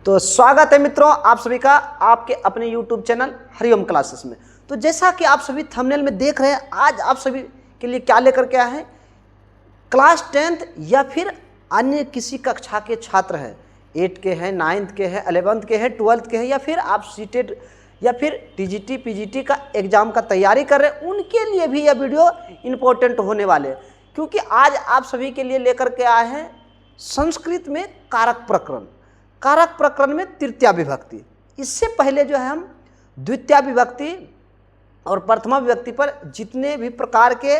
तो स्वागत है मित्रों आप सभी का आपके अपने YouTube चैनल हरिओम क्लासेस में। तो जैसा कि आप सभी थंबनेल में देख रहे हैं, आज आप सभी के लिए क्या लेकर के आए हैं। क्लास 10th या फिर अन्य किसी कक्षा के छात्र हैं, 8 के हैं, 9th के हैं, 11th के हैं, 12th के हैं, या फिर आप सीटेड या फिर टीजीटी पीजीटी का एग्जाम का तैयारी कर रहे हैं, उनके लिए भी यह वीडियो इम्पोर्टेंट होने वाले हैं। क्योंकि आज आप सभी के लिए लेकर के आए हैं संस्कृत में कारक प्रकरण। कारक प्रकरण में तृतीया विभक्ति। इससे पहले जो है हम द्वितीया विभक्ति और प्रथमा विभक्ति पर जितने भी प्रकार के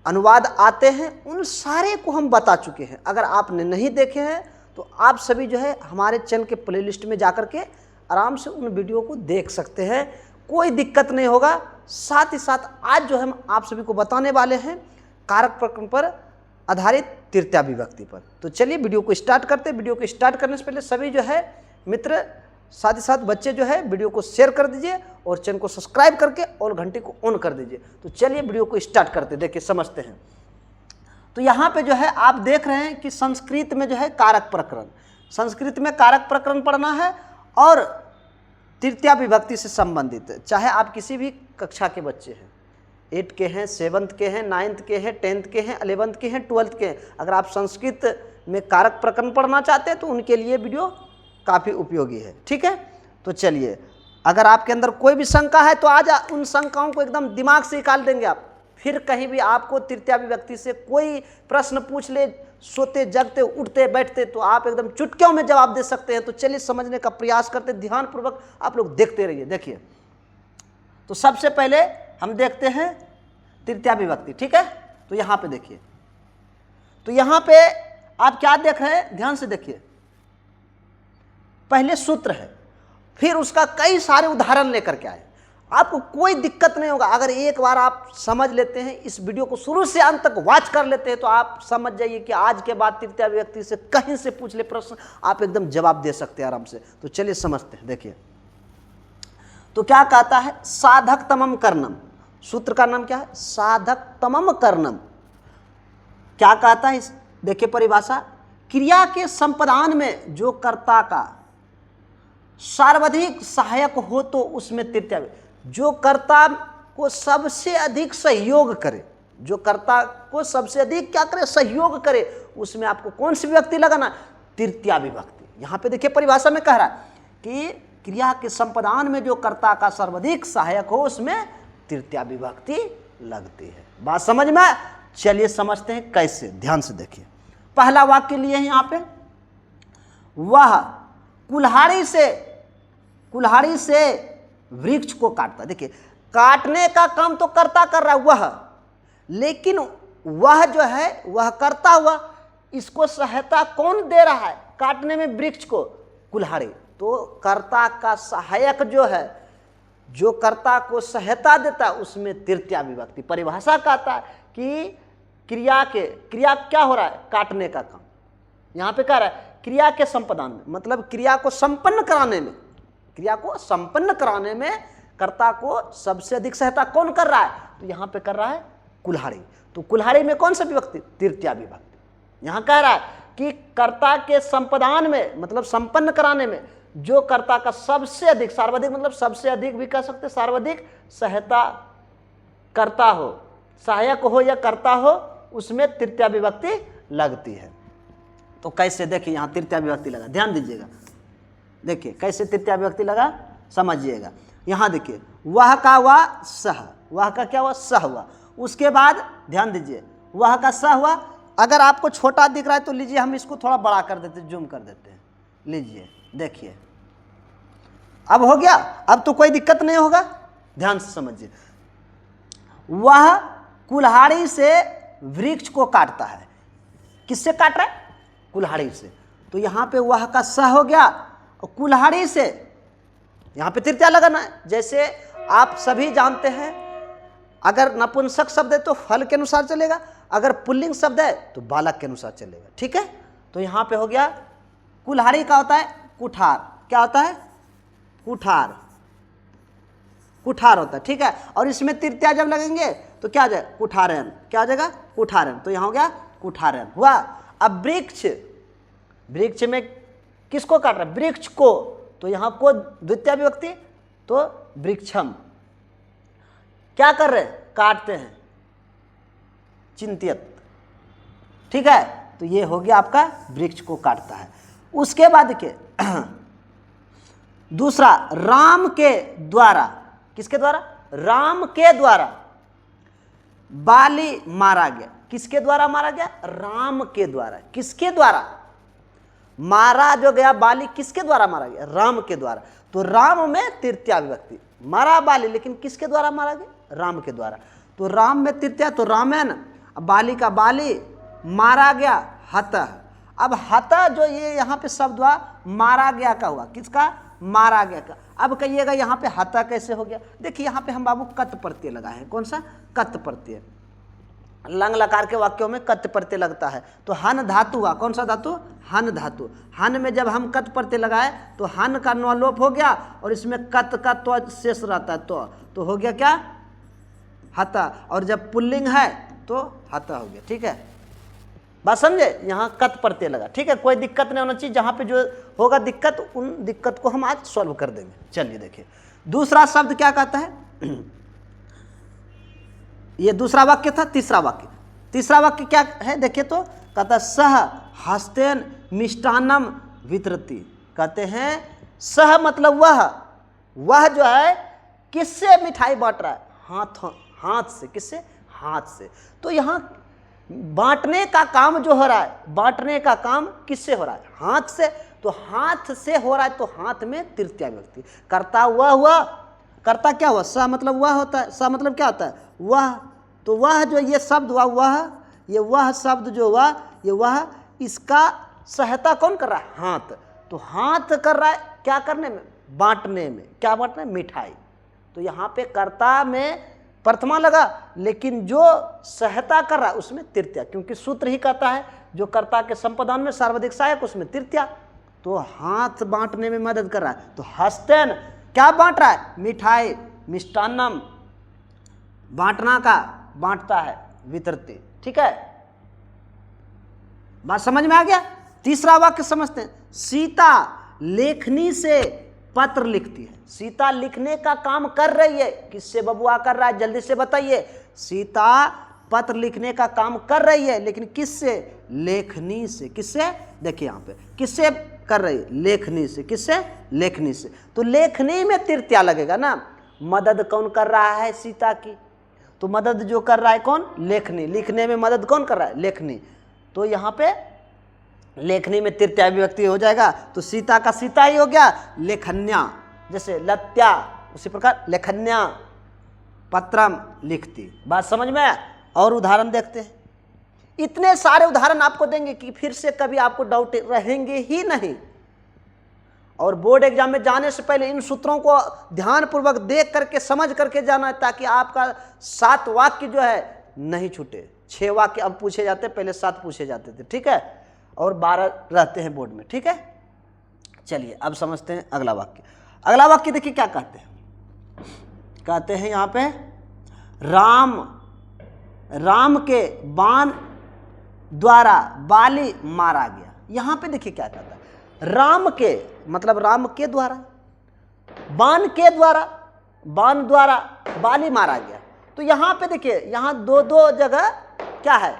अनुवाद आते हैं उन सारे को हम बता चुके हैं। अगर आपने नहीं देखे हैं तो आप सभी जो है हमारे चैनल के प्लेलिस्ट में जाकर के आराम से उन वीडियो को देख सकते हैं, कोई दिक्कत नहीं होगा। साथ ही साथ आज जो हम आप सभी को बताने वाले हैं कारक प्रकरण पर आधारित तृतीया विभक्ति पर। तो चलिए वीडियो को स्टार्ट करते हैं। वीडियो को स्टार्ट करने से पहले सभी जो है मित्र, साथ ही साथ बच्चे जो है वीडियो को शेयर कर दीजिए और चैनल को सब्सक्राइब करके और घंटी को ऑन कर दीजिए। तो चलिए वीडियो को स्टार्ट करते हैं, देखिए समझते हैं। तो यहाँ पे जो है आप देख रहे हैं कि संस्कृत में जो है कारक प्रकरण, संस्कृत में कारक प्रकरण पढ़ना है और तृतीया विभक्ति से संबंधित, चाहे आप किसी भी कक्षा के बच्चे हैं, 8 के हैं, 7th के हैं, 9th के हैं, 10th के हैं, 11th के हैं, 12th के हैं। अगर आप संस्कृत में कारक प्रकरण पढ़ना चाहते हैं तो उनके लिए वीडियो काफ़ी उपयोगी है। ठीक है, तो चलिए, अगर आपके अंदर कोई भी शंका है तो आज उन शंकाओं को एकदम दिमाग से निकाल देंगे आप। फिर कहीं भी आपको तृतीया विभक्ति से कोई प्रश्न पूछ ले, सोते जगते उठते बैठते, तो आप एकदम चुटकियों में जवाब दे सकते हैं। तो चलिए समझने का प्रयास करते, ध्यानपूर्वक आप लोग देखते रहिए। देखिए, तो सबसे पहले हम देखते हैं तृतीया विभक्ति। ठीक है, तो यहाँ पे देखिए, तो यहाँ पे आप क्या देख रहे हैं, ध्यान से देखिए। पहले सूत्र है, फिर उसका कई सारे उदाहरण लेकर के आए। आपको कोई दिक्कत नहीं होगा अगर एक बार आप समझ लेते हैं, इस वीडियो को शुरू से अंत तक वॉच कर लेते हैं, तो आप समझ जाइए कि आज के बाद तृतीया विभक्ति से कहीं से पूछ ले प्रश्न, आप एकदम जवाब दे सकते हैं आराम से। तो चलिए समझते हैं। देखिए, तो क्या कहता है, साधक तमम कर्णम। सूत्र का नाम क्या है, साधक तमम कर्णम। क्या कहता है, देखिए परिभाषा, क्रिया के संपादन में जो कर्ता का सर्वाधिक सहायक हो तो उसमें तृतीया, जो कर्ता को सबसे अधिक सहयोग करे, जो कर्ता को सबसे अधिक क्या करे, सहयोग करे, उसमें आपको कौन सी विभक्ति लगाना, तृतीया विभक्ति। यहां पे देखिए परिभाषा में कह रहा है कि क्रिया के संपादन में जो कर्ता का सर्वाधिक सहायक हो उसमें तृतीया विभक्ति लगती है। बात समझ में? चलिए समझते हैं कैसे, ध्यान से देखिए। पहला वाक्य लिए हैं यहाँ पे, वह कुल्हाड़ी से वृक्ष को काटता। देखिए, काटने का काम तो कर्ता कर रहा है वह, लेकिन वह जो है वह करता हुआ, इसको सहायता कौन दे रहा है काटने में वृक्ष को, कुल्हाड़ी। तो कर्ता का सहायक जो है, जो कर्ता को सहायता देता है, उसमें तृतीया विभक्ति। परिभाषा कहता है कि क्रिया क्या हो रहा है, काटने का काम। यहाँ पे कह रहा है क्रिया के संपादन में, मतलब क्रिया को संपन्न कराने में कर्ता को सबसे अधिक सहायता कौन कर रहा है, तो यहाँ पे कर रहा है कुल्हाड़ी। तो कुल्हाड़ी में कौन सा विभक्ति, तृतीया विभक्ति। यहाँ कह रहा है कि कर्ता के संपादन में, मतलब संपन्न कराने में, जो कर्ता का सबसे अधिक, सर्वाधिक मतलब सबसे अधिक भी कह सकते, सर्वाधिक सहायता करता हो, सहायक हो या करता हो, उसमें तृतीया विभक्ति लगती है। तो कैसे, देखिए यहाँ तृतीया विभक्ति लगा, ध्यान दीजिएगा। देखिए कैसे तृतीया विभक्ति लगा, समझिएगा। यहाँ देखिए, वह का हुआ सह, वह का क्या हुआ, सह हुआ। उसके बाद ध्यान दीजिए, वह का सह हुआ। अगर आपको छोटा दिख रहा है तो लीजिए, हम इसको थोड़ा बड़ा कर देते, जूम कर देते हैं। लीजिए देखिए, अब हो गया, अब तो कोई दिक्कत नहीं होगा, ध्यान से समझिए। वह कुल्हाड़ी से वृक्ष को काटता है। किससे काट रहा है, कुल्हाड़ी से। तो यहाँ पे वह का सह हो गया, और कुल्हाड़ी से यहाँ पे तृतीया लगाना है। जैसे आप सभी जानते हैं, अगर नपुंसक शब्द है तो फल के अनुसार चलेगा, अगर पुल्लिंग शब्द है तो बालक के अनुसार चलेगा। ठीक है, तो यहाँ पे हो गया, कुल्हाड़ी का होता है कुठार। क्या होता है, कुठार होता है। ठीक है, और इसमें तृतीया जब लगेंगे तो क्या आ जाएगा, कुठारन। क्या आ जाएगा, कुठारन। तो यहाँ हो गया कुठारन हुआ। अब वृक्ष में किसको काट रहा है? वृक्ष को। तो यहां को द्वितीय विभक्ति, तो वृक्षम। क्या कर रहे हैं? काटते हैं, चिंतित। ठीक है, तो ये हो गया आपका वृक्ष को काटता है। उसके बाद के दूसरा, राम के द्वारा, किसके द्वारा? राम के द्वारा बाली मारा गया। किसके द्वारा मारा गया? राम के द्वारा। किसके द्वारा मारा जो गया बाली? किसके द्वारा मारा गया? राम के द्वारा। तो राम में तृतीया विभक्ति, मारा बाली, लेकिन किसके द्वारा मारा गया? राम के द्वारा। तो राम में तृतीया, तो रामेन, बाली का बाली, मारा गया हतः। अब हतः जो ये यहाँ पे शब्द हुआ मारा गया का हुआ, किसका? मारा गया का। अब कहिएगा यहाँ पे हतः कैसे हो गया? देखिए यहाँ पे हम बाबू कत प्रत्यय लगाए हैं। कौन सा? कत प्रत्यय। लंग लकार के वाक्यों में कत प्रत्यय लगता है। तो हन धातु हुआ। कौन सा धातु? हन धातु। हन में जब हम कत प्रत्यय लगाए तो हन का नलोप हो गया और इसमें कत का तो शेष रहता है, तो हो गया क्या? हतः। और जब पुल्लिंग है तो हतः हो गया। ठीक है, बात समझे? यहाँ कत प्रत्यय लगा। ठीक है, कोई दिक्कत नहीं होना चाहिए। जहाँ पे जो होगा दिक्कत, उन दिक्कत को हम आज सॉल्व कर देंगे। चलिए देखिए, दूसरा शब्द क्या कहता है? ये दूसरा वाक्य था। तीसरा वाक्य, तीसरा वाक्य क्या है? देखिए तो कहता है सह हस्तेन मिष्टान्नम वितरति। कहते हैं सह मतलब वह जो है किससे मिठाई बांट रहा है? हाथ से। किससे? हाथ से। तो यहाँ बांटने का काम जो हो रहा है, बांटने का काम किससे हो रहा है? हाथ से। तो हाथ से हो रहा है, तो हाथ में तृतीया विभक्ति। कर्ता वह हुआ। कर्ता क्या हुआ? स मतलब वह होता है। स मतलब क्या होता है? वह। तो वह जो ये शब्द हुआ, वह शब्द जो हुआ, ये वह, इसका सहायता कौन कर रहा है? हाथ। तो हाथ कर रहा है क्या करने में? बांटने में। क्या बांटना है? मिठाई। तो यहाँ पे कर्ता में प्रथमा लगा, लेकिन जो सहायता कर रहा है उसमें तृतीया, क्योंकि सूत्र ही कहता है जो कर्ता के संपादन में सर्वाधिक सहायक, उसमें तृतीया। तो हाथ बांटने में मदद कर रहा है। तो हस्तेन क्या बांट रहा है? मिठाई। मिष्टान्नम बांटना का, बांटता है। वितरती। ठीक है, बात समझ में आ गया? तीसरा वाक्य समझते हैं। सीता लेखनी से पत्र लिखती है। सीता लिखने का काम कर रही है। किससे बबुआ कर रहा है? जल्दी से बताइए। सीता पत्र लिखने का काम कर रही है, लेकिन किससे? लेखनी से। किससे? देखिए यहाँ पे किससे कर रही है? लेखनी से। किससे? लेखनी से। तो लेखनी में तृतीया लगेगा ना। मदद कौन कर रहा है? सीता की। तो मदद जो कर रहा है कौन? लेखनी। लिखने में मदद कौन कर रहा है? लेखनी। तो यहाँ पे लेखनी में तृतीया विभक्ति हो जाएगा। तो सीता का सीता ही हो गया। लेखन्या, जैसे लत्या, उसी प्रकार लेखन्या पत्रम लिखती। बात समझ में आया? और उदाहरण देखते हैं। इतने सारे उदाहरण आपको देंगे कि फिर से कभी आपको डाउट रहेंगे ही नहीं। और बोर्ड एग्जाम में जाने से पहले इन सूत्रों को ध्यानपूर्वक देख करके समझ करके जाना है, ताकि आपका 7 वाक्य जो है नहीं छूटे। 6 वाक्य अब पूछे जाते, पहले 7 पूछे जाते थे। ठीक है, और 12 रहते हैं बोर्ड में। ठीक है, चलिए अब समझते हैं अगला वाक्य। अगला वाक्य देखिए क्या कहते हैं। कहते हैं यहाँ पे राम के बाण द्वारा बाली मारा गया। यहाँ पे देखिए क्या कहता है। राम के मतलब राम के द्वारा, बाण के द्वारा, बाण द्वारा बाली मारा गया। तो यहाँ पे देखिए, यहाँ 2 जगह क्या है?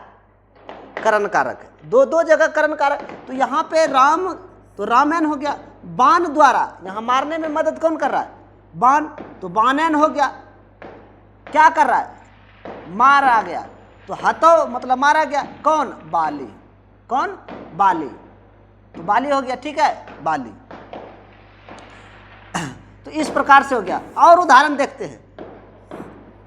करण कारक है। 2 जगह करण कारक। तो यहाँ पे राम, तो रामेन हो गया। बाण द्वारा, यहाँ मारने में मदद कौन कर रहा है? बाण। तो बाणैन हो गया। क्या कर रहा है? मारा गया। तो हतो मतलब मारा गया। कौन? बाली। कौन? बाली। तो बाली हो गया। ठीक है, बाली। तो इस प्रकार से हो गया। और उदाहरण देखते हैं।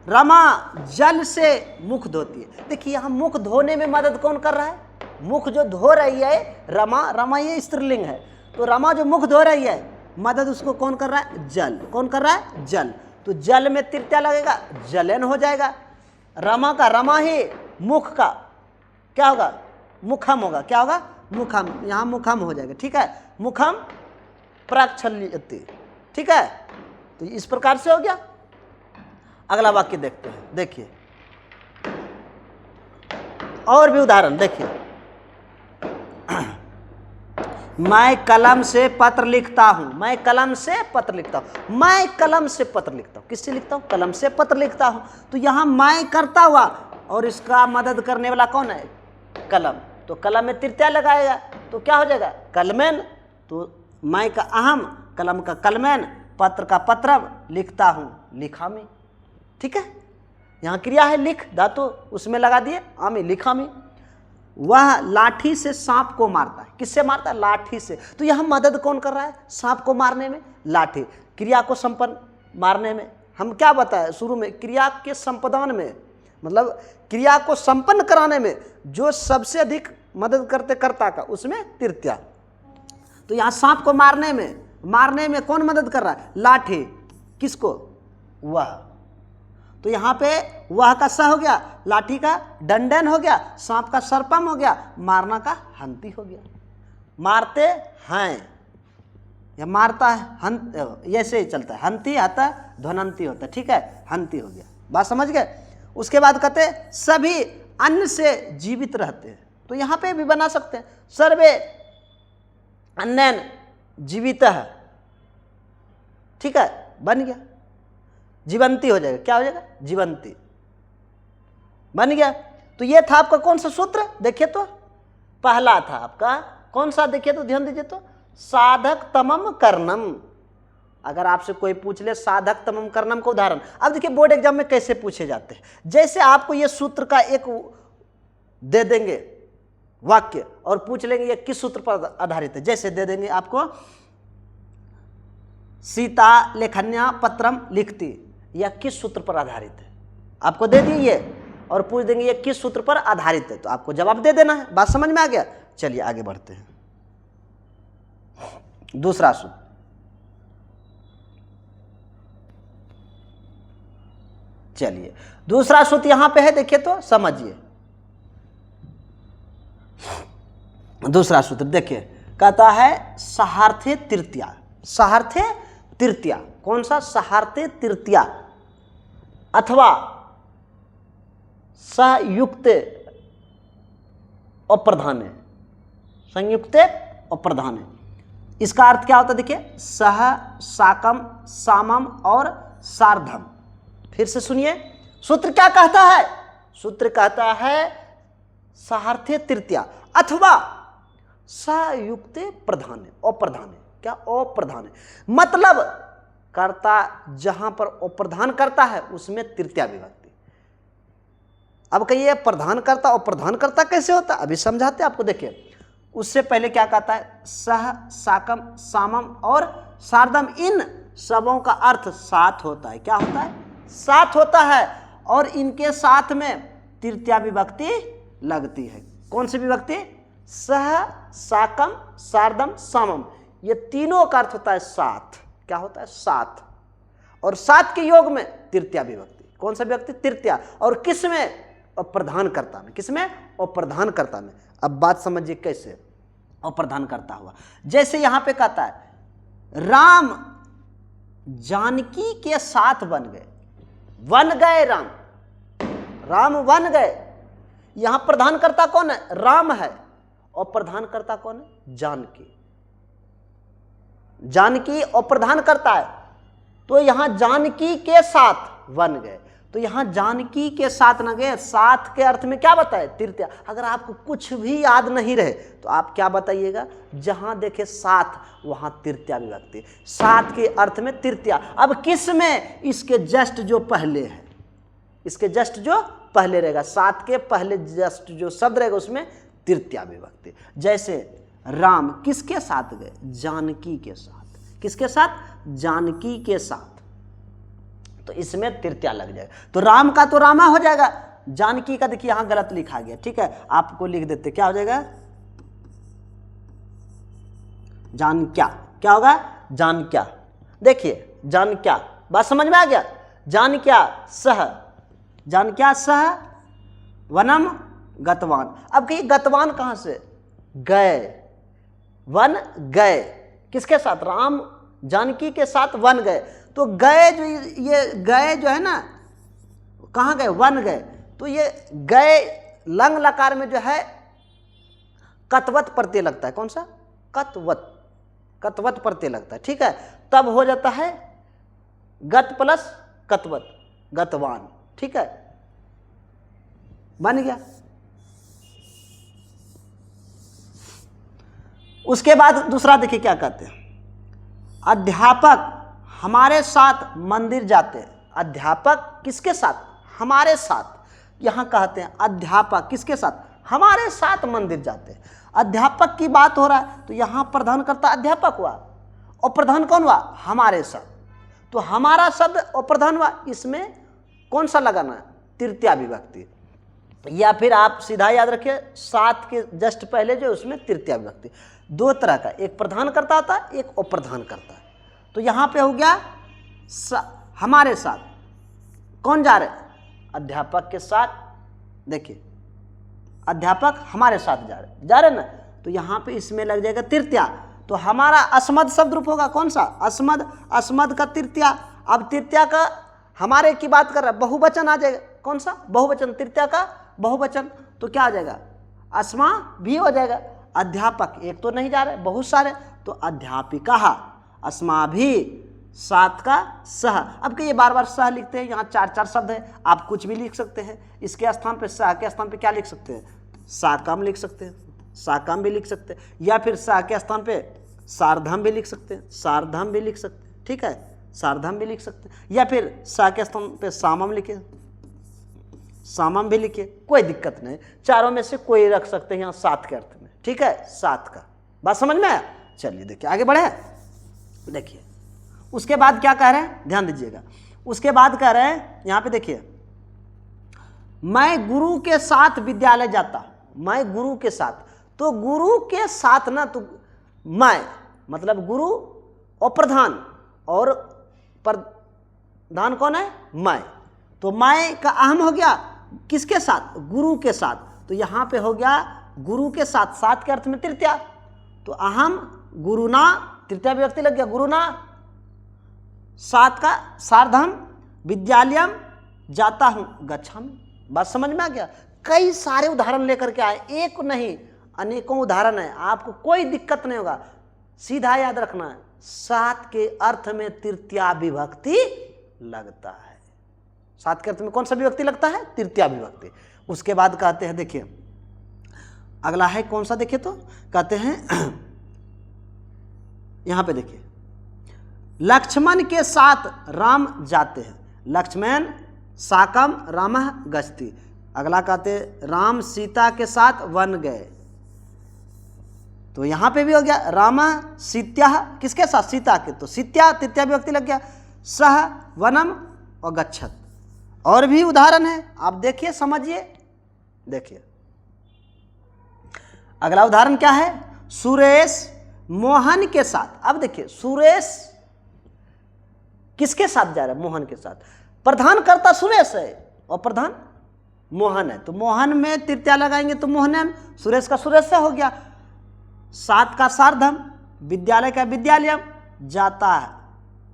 रमा जल से मुख धोती है। देखिए यहाँ मुख धोने में मदद कौन कर रहा है? मुख जो धो रही है रमा, रमा ये स्त्रीलिंग है। तो रमा जो मुख धो रही है, मदद उसको कौन कर रहा है? जल। कौन कर रहा है? जल। तो जल में तृतीया लगेगा, जलन हो जाएगा। रमा का रमा ही मुख का क्या होगा? मुखम होगा। क्या होगा? मुखम। यहाँ मुखम हो जाएगा। ठीक है, मुखम प्रक्षाल्यते। ठीक है, तो इस प्रकार से हो गया। अगला वाक्य देखते हैं। देखिए और भी उदाहरण देखिए। मैं कलम से पत्र लिखता हूं, मैं कलम से पत्र लिखता हूं, मैं कलम से पत्र लिखता हूं। किससे लिखता हूं? कलम से पत्र लिखता हूं। तो यहां मैं करता हुआ और इसका मदद करने वाला कौन है? कलम। तो कलम में तृतीया लगाएगा तो क्या हो जाएगा? कलमेन। तो मैं का अहम, कलम का कलमेन, पत्र का पत्रम, लिखता हूं लिखामी। ठीक है, यहाँ क्रिया है लिख, धातु उसमें लगा दिए आमी, लिखामी। वह लाठी से सांप को मारता है। किससे मारता है? लाठी से। तो यह मदद कौन कर रहा है सांप को मारने में? लाठी। क्रिया को संपन्न मारने में हम क्या बताए शुरू में? क्रिया के संपादन में, मतलब क्रिया को संपन्न कराने में जो सबसे अधिक मदद करते कर्ता का, उसमें तृतीया। तो यहाँ सांप को मारने में कौन मदद कर रहा है? लाठी। किसको? वह। तो यहाँ पे वह का स हो गया, लाठी का दंडन हो गया, सांप का सर्पम हो गया, मारना का हंती हो गया। मारते हैं या मारता है, हंत, ऐसे ही चलता है। हंती आता है, ध्वनंती होता है। ठीक है, हंती हो गया। बात समझ गए? उसके बाद कहते सभी अन्न से जीवित रहते हैं। तो यहाँ पे भी बना सकते हैं, सर्वे अन्नैन जीवित है। ठीक है, बन गया। जीवंती हो जाएगा। क्या हो जाएगा? जीवंती बन गया। तो ये था आपका कौन सा सूत्र? देखिए तो पहला था आपका कौन सा? देखिए तो ध्यान दीजिए तो, साधक तमम कर्णम। अगर आपसे कोई पूछ ले साधक तमम कर्णम का उदाहरण, अब देखिए बोर्ड एग्जाम में कैसे पूछे जाते हैं। जैसे आपको ये सूत्र का एक दे देंगे वाक्य और पूछ लेंगे ये किस सूत्र पर आधारित है। जैसे दे देंगे आपको, सीता लेखन्या पत्रम लिखती, यह किस सूत्र पर आधारित है? आपको दे दिए ये और पूछ देंगे ये किस सूत्र पर आधारित है, तो आपको जवाब दे देना है। बात समझ में आ गया? चलिए आगे बढ़ते हैं। दूसरा सूत्र, चलिए दूसरा सूत्र यहां पे है, देखिए तो समझिए। दूसरा सूत्र देखिए, कहता है सहार्थे तृतीया। सहार्थे तृतीया कौन सा? सहार्थे तृतीया अथवा संयुक्त अप्रधान, संयुक्त अप्रधान। इसका अर्थ क्या होता है? देखिए, सह, साकम, सामम और सार्धम। फिर से सुनिए, सूत्र क्या कहता है? सूत्र कहता है सहार्थे तृतीया अथवा संयुक्त प्रधान, अप्रधान। क्या? अप्रधान। मतलब कर्ता जहां पर अप्रधान करता है उसमें तृतीया विभक्ति। अब कहिए प्रधान करता और प्रधान करता कैसे होता है? अभी समझाते आपको। देखिए उससे पहले क्या कहता है? सह, साकम, सामम और सार्धम। इन सबों का अर्थ साथ होता है। क्या होता है? साथ होता है। और इनके साथ में तृतीया विभक्ति लगती है। कौन सी विभक्ति? सह, साकम, सार्धम, सामम। ये तीनों का अर्थ होता है साथ। क्या होता है? साथ। और साथ के योग में तृतीया विभक्ति। कौन सा विभक्ति? तृतीया। और किस में? अप्रधान कर्ता में। किस में? अप्रधान कर्ता में। अब बात समझिए कैसे अप्रधान करता हुआ। जैसे यहां पे कहता है राम जानकी के साथ बन गए। वन गए राम, राम वन गए। यहां प्रधान कर्ता कौन है? राम है। और प्रधान कर्ता कौन है? जानकी। जानकी और प्रधान करता है। तो यहां जानकी के साथ वन गए। तो यहां जानकी के साथ न गए, साथ के अर्थ में क्या बताए? तृतीया। अगर आपको कुछ भी याद नहीं रहे तो आप क्या बताइएगा? जहां देखे साथ वहां तृतीया विभक्ति। साथ के अर्थ में तृतीया। अब किस में? इसके जस्ट जो पहले है, इसके जस्ट जो पहले रहेगा, साथ के पहले जस्ट जो शब्द रहेगा उसमें तृतीया विभक्ति। जैसे राम किसके साथ गए? जानकी के साथ। किसके साथ? जानकी के साथ। तो इसमें तृतीया लग जाएगा। तो राम का तो रामा हो जाएगा, जानकी का देखिए यहां गलत लिखा गया। ठीक है, आपको लिख देते, क्या हो जाएगा? जान क्या। क्या होगा? जान क्या। देखिए जान क्या, बात समझ में आ गया? जान क्या सह, जान क्या सह वनम गतवान। अब कहिए गतवान कहां से? गए, वन गए। किसके साथ? राम जानकी के साथ वन गए। तो गए जो ये गए जो है ना, कहाँ गए? वन गए। तो ये गए लंग लकार में जो है कतवत प्रत्यय लगता है। कौन सा? कतवत, कतवत प्रत्यय लगता है, ठीक है, तब हो जाता है गत प्लस कतवत, गतवान, ठीक है, बन गया। उसके बाद दूसरा देखिए क्या कहते हैं, अध्यापक हमारे साथ मंदिर जाते हैं। अध्यापक किसके साथ? हमारे साथ। यहां कहते हैं अध्यापक किसके साथ? हमारे साथ मंदिर जाते हैं। अध्यापक की बात हो रहा है तो यहां प्रधानकर्ता अध्यापक हुआ और प्रधान कौन हुआ? हमारे साथ। तो हमारा शब्द और प्रधान हुआ, इसमें कौन सा लगाना है? तृतीया विभक्ति, या फिर आप सीधा याद रखिए साथ के जस्ट पहले जो उसमें तृतीया विभक्ति। दो तरह का, एक प्रधान करता होता है, एक अप्रधान करता है। तो यहाँ पे हो गया हमारे साथ। कौन जा रहे? अध्यापक के साथ। देखिए अध्यापक हमारे साथ जा रहे ना, तो यहाँ पे इसमें लग जाएगा तृतीया। तो हमारा अस्मद शब्द रूप होगा कौन सा? अस्मद। अस्मद का तृतीया। अब तृतीया का हमारे की बात कर रहा है, बहुवचन आ जाएगा। कौन सा? बहुवचन। तृतीया का बहुवचन, तो क्या आ जाएगा? अस्मा भी हो जाएगा। अध्यापक एक तो नहीं जा रहे, बहुत सारे, तो अध्यापिका, अस्मा भी, साथ का सह। अब कि ये बार बार सह लिखते हैं, यहाँ चार चार शब्द है, आप कुछ भी लिख सकते हैं। इसके स्थान पे सह के स्थान पे क्या लिख सकते हैं? साकम लिख सकते हैं, साकम भी लिख सकते हैं, या फिर सह के स्थान पे सारधम भी लिख सकते हैं, सारधम भी लिख सकते हैं, ठीक है, सारधम भी लिख सकते हैं, या फिर सह के स्थान पे सामम लिखे, सामम भी लिखे, कोई दिक्कत नहीं। चारों में से कोई रख सकते हैं यहाँ साथ के अर्थ में, ठीक है, साथ का। बात समझ में आया? चलिए देखिए आगे बढ़े। देखिए उसके बाद क्या कह रहे हैं, ध्यान दीजिएगा। उसके बाद कह रहे हैं यहाँ पे देखिए, मैं गुरु के साथ विद्यालय जाता हूं। मैं गुरु के साथ, तो गुरु के साथ ना, तो मैं मतलब गुरु और प्रधान, और प्रधान कौन है? मैं। तो मैं का अहम हो गया किसके साथ? गुरु के साथ। तो यहाँ पे हो गया गुरु के साथ, साथ के अर्थ में तृतीया। तो अहम गुरुना, तृतीया विभक्ति लग गया, गुरुना, साथ का सार्धम, विद्यालयम जाता हूं, गच्छामि। बात समझ में आ गया? कई सारे उदाहरण लेकर के आए, एक नहीं अनेकों उदाहरण है, आपको कोई दिक्कत नहीं होगा। सीधा याद रखना है, साथ के अर्थ में तृतीया विभक्ति लगता है। साथ के अर्थ में कौन सा विभक्ति लगता है? तृतीया विभक्ति। उसके बाद कहते हैं, देखिए अगला है कौन सा, देखिए तो कहते हैं यहां पे देखिए, लक्ष्मण के साथ राम जाते हैं। लक्ष्मण साकम रामः गच्छति। अगला कहते राम सीता के साथ वन गए। तो यहां पे भी हो गया रामः सीत्या, किसके साथ? सीता के। तो सीत्या तृतीया विभक्ति लग गया। सह वनम और गच्छत। और भी उदाहरण है, आप देखिए समझिए। देखिए अगला उदाहरण क्या है? सुरेश मोहन के साथ। अब देखिए सुरेश किसके साथ जा रहा है? मोहन के साथ। प्रधान कर्ता सुरेश है और प्रधान मोहन है, तो मोहन में तृतीया लगाएंगे तो मोहनम, सुरेश का सुरेश से हो गया। सात का सार्धम, विद्यालय का विद्यालयम, जाता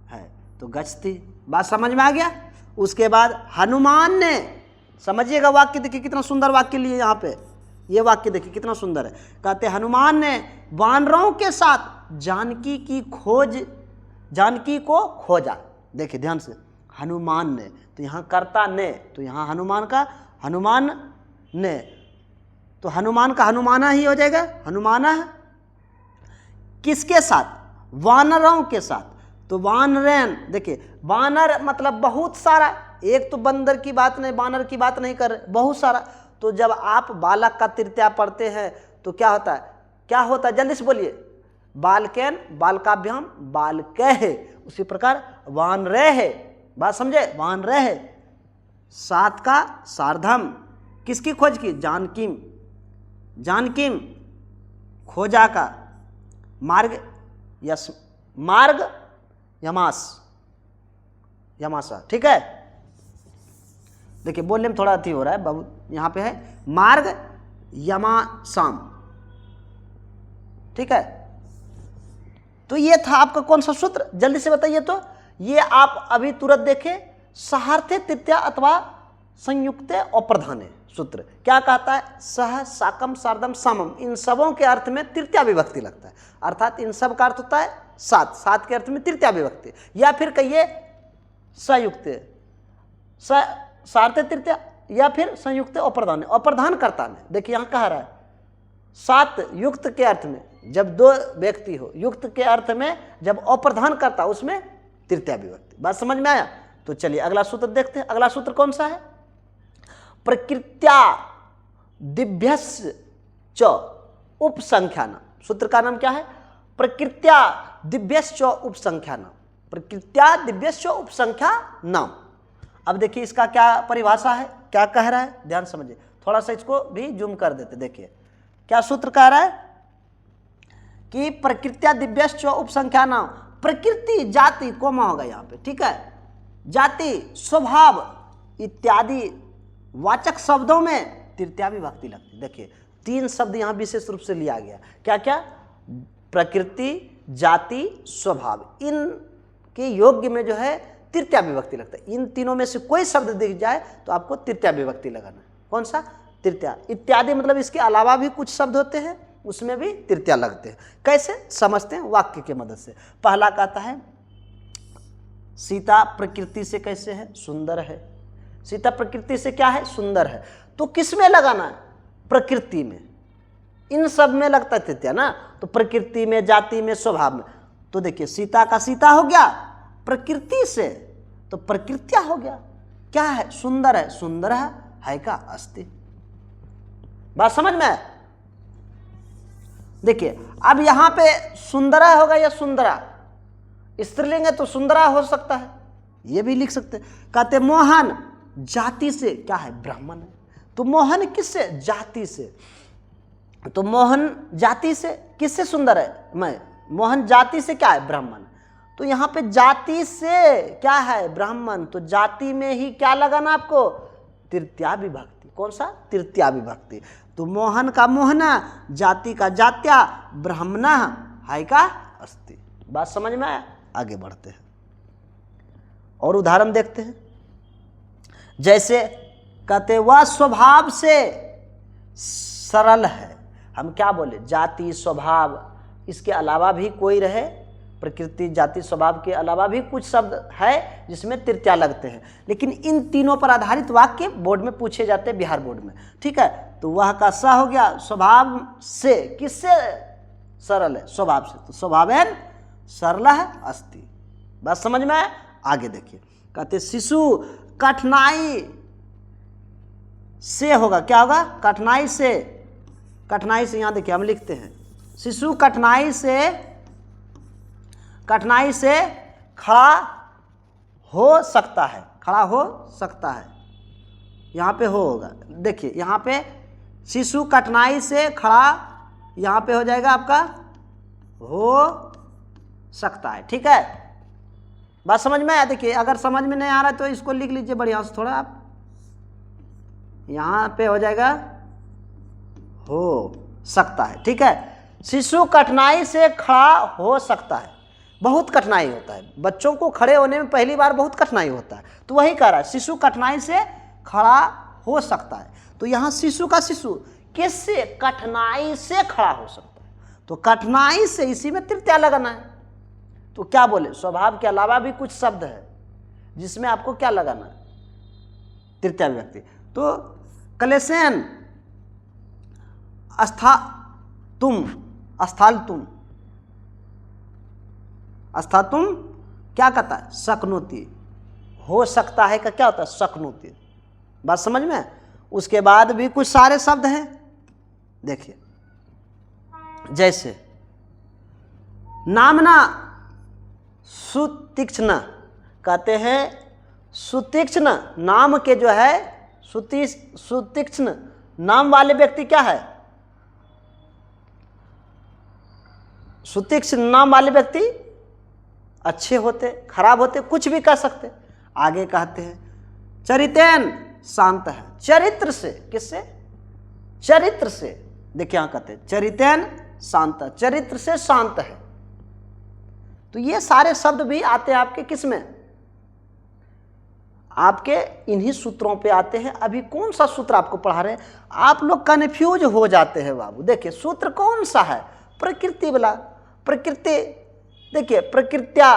है तो गच्छति। बात समझ में आ गया? उसके बाद हनुमान ने, समझिएगा वाक्य देखिए कितना सुंदर वाक्य लिए यहाँ पे, ये वाक्य देखिए कितना सुंदर है। कहते हनुमान ने वानरों के साथ जानकी की खोज, जानकी को खोजा। देखिए ध्यान से, हनुमान ने, तो यहाँ कर्ता ने, तो यहाँ हनुमान का हनुमान ने, तो हनुमान का हनुमाना ही हो जाएगा, हनुमाना। किसके साथ? वानरों के साथ। तो वानरेन, देखिए वानर मतलब बहुत सारा, एक तो बंदर की बात नहीं, वानर की बात नहीं कर रहे, बहुत सारा। तो जब आप बालक का तृतीया पढ़ते हैं तो क्या होता है? क्या होता है? जल्दी से बोलिए। बालकेन, बालकाभ्याम, बालकैः। उसी प्रकार वानरैः। बात समझे? वानरैः। सात का सार्धम, किसकी खोज की? जानकीम, जानकीम खोजा का। मार्ग यस, मार्ग यमास, यमासा, ठीक है। देखिए बोलने में थोड़ा अति हो रहा है बाबू, यहाँ पे है मार्ग यमासाम, ठीक है। तो ये था आपका कौन सा सूत्र, जल्दी से बताइए। तो ये आप अभी तुरंत देखें, सहार्थे तृतीया अथवा संयुक्ते और प्रधाने, सूत्र क्या कहता है, सह साकम सार्धम समम, इन सबों के अर्थ में तृतीया विभक्ति लगता है, अर्थात इन सब का अर्थ होता है सात, सात के अर्थ में तृतीया विभक्ति, या फिर कहिए संयुक्त सार्थ तृतीया, या फिर संयुक्त अप्रधान, अप्रधान कर्ता में। देखिए यहाँ कह रहा है सात युक्त के अर्थ में जब दो व्यक्ति हो, युक्त के अर्थ में जब अप्रधान कर्ता, उसमें तृतीया विभक्ति। बात समझ में आया? तो चलिए अगला सूत्र देखते हैं। अगला सूत्र कौन सा है, प्रकृत्या दिव्यस्य च उपसंख्यान। सूत्र का नाम क्या है, प्रकृत्या दिव्यस्य उपसंख्यान, प्रकृत्या दिव्यस्य उपसंख्या नाम। अब देखिए इसका क्या परिभाषा है, क्या कह रहा है, ध्यान समझिए, थोड़ा सा इसको भी जूम कर देते। देखिए क्या सूत्र कह रहा है कि प्रकृत्या दिव्यस्य उपसंख्या नाम, प्रकृति जाति कोमा होगा यहाँ पे, ठीक है, जाति स्वभाव इत्यादि वाचक शब्दों में तृतीया विभक्ति लगती। देखिए तीन शब्द यहाँ विशेष रूप से लिया गया, क्या क्या, प्रकृति जाति स्वभाव, इन के योग्य में जो है तृतीया विभक्ति लगता है। इन तीनों में से कोई शब्द दिख जाए तो आपको तृतीया विभक्ति लगाना है। कौन सा, तृतीया। इत्यादि मतलब इसके अलावा भी कुछ शब्द होते हैं, उसमें भी तृतीया लगते हैं। कैसे समझते हैं, वाक्य की मदद से। पहला कहता है सीता प्रकृति से कैसे है, सुंदर है। सीता प्रकृति से क्या है, सुंदर है। तो किस में लगाना है, प्रकृति में, इन सब में लगता है तृतीया ना, तो प्रकृति में, जाति में, स्वभाव में। तो देखिए सीता का सीता हो गया प्रकृति से, तो प्रकृत्या हो गया, क्या है, सुंदर है, सुंदर है का अस्ति। बात समझ में? देखिए अब यहां पे सुंदरा होगा या सुंदरा, स्त्रीलिंग है तो सुंदरा हो सकता है, ये भी लिख सकते हैं। कहते मोहन जाति से क्या है, ब्राह्मण है। तो मोहन किससे, जाति से। तो मोहन जाति से किससे सुंदर है, मैं, मोहन जाति से क्या है, ब्राह्मण। तो यहाँ पे जाति से क्या है, ब्राह्मण, तो जाति में ही क्या लगाना आपको, तृतीया विभक्ति। कौन सा, तृतीया विभक्ति। तो मोहन का मोहना, जाति का जात्या, ब्राह्मणा है का अस्ति। बात समझ में आया? आगे बढ़ते हैं और उदाहरण देखते हैं। जैसे कहते वह स्वभाव से सरल है। हम क्या बोले, जाति स्वभाव, इसके अलावा भी कोई रहे, प्रकृति जाति स्वभाव के अलावा भी कुछ शब्द है जिसमें तृतीया लगते हैं, लेकिन इन तीनों पर आधारित वाक्य बोर्ड में पूछे जाते हैं, बिहार बोर्ड में, ठीक है। तो वह का स हो गया, स्वभाव से, किससे सरल है, स्वभाव से, तो स्वभावेन सरल है अस्ति। बात समझ में आए? आगे देखिए, कहते शिशु कठिनाई से होगा, क्या होगा, कठिनाई से। कठिनाई से यहाँ देखिए हम लिखते हैं शिशु कठिनाई से खड़ा हो सकता है, खड़ा हो सकता है, यहाँ पे होगा। देखिए यहाँ पे शिशु कठिनाई से खड़ा, यहाँ पे हो जाएगा आपका हो सकता है, ठीक है। बात समझ में आया? देखिए अगर समझ में नहीं आ रहा है तो इसको लिख लीजिए बढ़िया से थोड़ा आप, यहाँ पे हो जाएगा हो सकता है, ठीक है। शिशु कठिनाई से खड़ा हो सकता है, बहुत कठिनाई होता है बच्चों को खड़े होने में, पहली बार बहुत कठिनाई होता है, तो वही कह रहा है शिशु कठिनाई से खड़ा हो सकता है। तो यहाँ शिशु का शिशु किससे, कठिनाई से खड़ा हो सकता है, तो कठिनाई से, इसी में तृतीया लगाना है। तो क्या बोले, स्वभाव के अलावा भी कुछ शब्द है जिसमें आपको क्या लगाना है, तृतीया विभक्ति। तो क्लेशेन अस्थातुम क्या कहता है, शक्नोति, हो सकता है का क्या होता है, शक्नोति। बात समझ में? उसके बाद भी कुछ सारे शब्द हैं, देखिए जैसे नामना सुतीक्ष्ण, कहते हैं सुतीक्ष्ण नाम के जो है, सुतीक्ष्ण नाम वाले व्यक्ति क्या है, सुतीक्ष्ण नाम वाले व्यक्ति अच्छे होते, खराब होते, कुछ भी कह सकते। आगे कहते हैं चरितेन शांत है, चरित्र से, किससे, चरित्र से। देखिए यहाँ कहते हैं चरितेन शांत, चरित्र से शांत है। तो ये सारे शब्द भी आते हैं आपके किस में, आपके इन्हीं सूत्रों पे आते हैं। अभी कौन सा सूत्र आपको पढ़ा रहे हैं, आप लोग कन्फ्यूज हो जाते हैं बाबू। देखिए सूत्र कौन सा है, प्रकृति वाला। प्रकृति देखिए, प्रकृत्या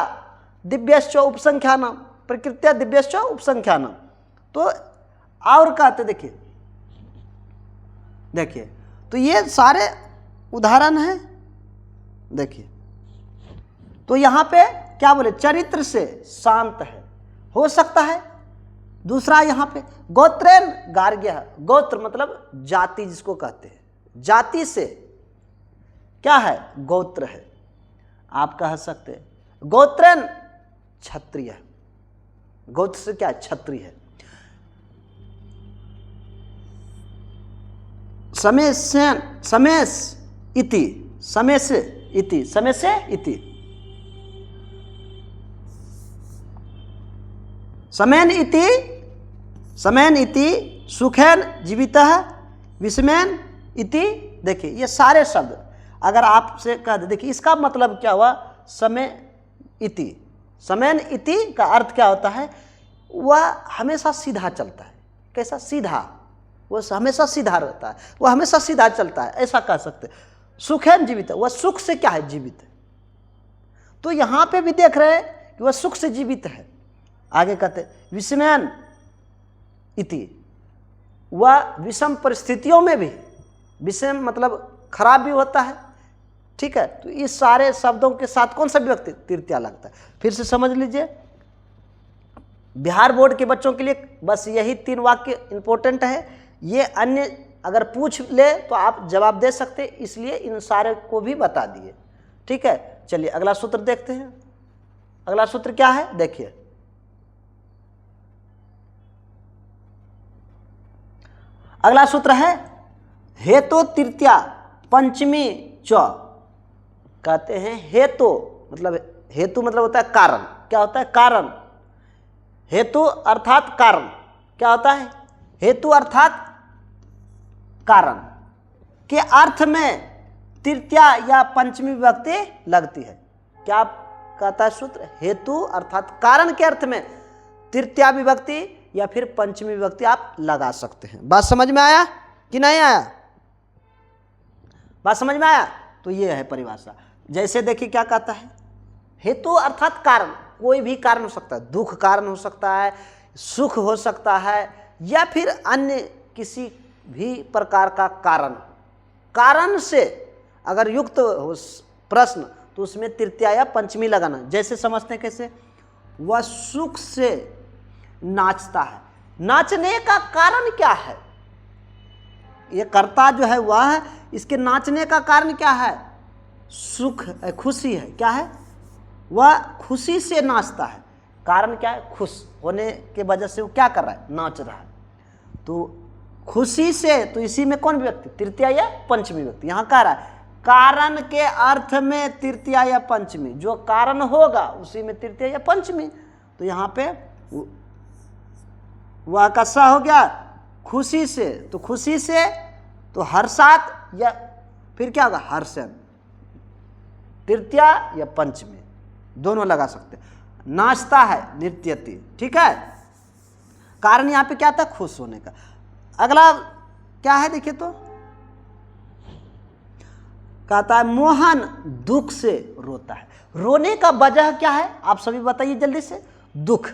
दिव्यश्च उपसंख्यानम, प्रकृत्या दिव्यश्च उपसंख्यानम। तो और कहते देखिए, देखिए तो ये सारे उदाहरण हैं। देखिए तो यहाँ पे क्या बोले, चरित्र से शांत है, हो सकता है। दूसरा यहाँ पे गोत्रेन गार्ग्य, गोत्र मतलब जाति जिसको कहते हैं, जाति से क्या है, गोत्र है। आप कह सकते हैं गोत्रेन क्षत्रिय, गोत्र से क्या है, क्षत्रिय है। समेशन, समेश इति, समेश इति, समेश इति, समेन इति, समेन इति, सुखेन जीवितः, विषमेन इति। देखिए ये सारे शब्द अगर आपसे कह दे, देखिए इसका मतलब क्या हुआ, समय इति, समेन इति का अर्थ क्या होता है, वह हमेशा सीधा चलता है। कैसा, सीधा, वो हमेशा सीधा रहता है, वह हमेशा सीधा चलता है, ऐसा कह सकते हैं। सुखेन जीवित, वह सुख से क्या है, जीवित है। तो यहाँ पे भी देख रहे हैं कि वह सुख से जीवित है। आगे कहते विषमेन इति, वह विषम परिस्थितियों में भी, विषम मतलब खराब भी होता है, ठीक है। तो इस सारे शब्दों के साथ कौन सा विभक्ति, तृतीया लगता है। फिर से समझ लीजिए, बिहार बोर्ड के बच्चों के लिए बस यही 3 वाक्य इंपॉर्टेंट है। ये अन्य अगर पूछ ले तो आप जवाब दे सकते, इसलिए इन सारे को भी बता दिए, ठीक है। चलिए अगला सूत्र देखते हैं। अगला सूत्र क्या है, देखिए अगला सूत्र है हेतु तृतीया पंचमी च। कहते हैं हेतु मतलब, हेतु मतलब होता है कारण। क्या होता है, कारण। हेतु अर्थात कारण। क्या होता है, हेतु अर्थात कारण के अर्थ में तृतीया या पंचमी विभक्ति लगती है। क्या कहता है सूत्र, हेतु अर्थात कारण के अर्थ में तृतीया विभक्ति या फिर पंचमी विभक्ति आप लगा सकते हैं। बात समझ में आया कि नहीं आया, बात समझ में आया। तो ये है परिभाषा। जैसे देखिए क्या कहता है, हेतु अर्थात कारण, कोई भी कारण हो सकता है, दुख कारण हो सकता है, सुख हो सकता है, या फिर अन्य किसी भी प्रकार का कारण। कारण से अगर युक्त हो प्रश्न तो उसमें तृतीया या पंचमी लगाना। जैसे समझते हैं कैसे, वह सुख से नाचता है। नाचने का कारण क्या है, ये कर्ता जो है वह, इसके नाचने का कारण क्या है, सुख है, खुशी है। क्या है, वह खुशी से नाचता है। कारण क्या है, खुश होने के वजह से वो क्या कर रहा है, नाच रहा है। तो खुशी से, तो इसी में कौन व्यक्ति, तृतीया या पंचमी व्यक्ति। यहाँ कह रहा है कारण के अर्थ में तृतीया या पंचमी, जो कारण होगा उसी में तृतीया या पंचमी। तो यहाँ पे वह कसा हो गया खुशी से, तो खुशी से तो हर्षात या फिर क्या होगा, हर्षण। तृतीया या पंचमी दोनों लगा सकते हैं। नाचता है, नृत्यति, ठीक है। कारण यहाँ पे क्या था, खुश होने का। अगला क्या है देखिए, तो कहता है मोहन दुख से रोता है। रोने का वजह क्या है, आप सभी बताइए जल्दी से। दुख,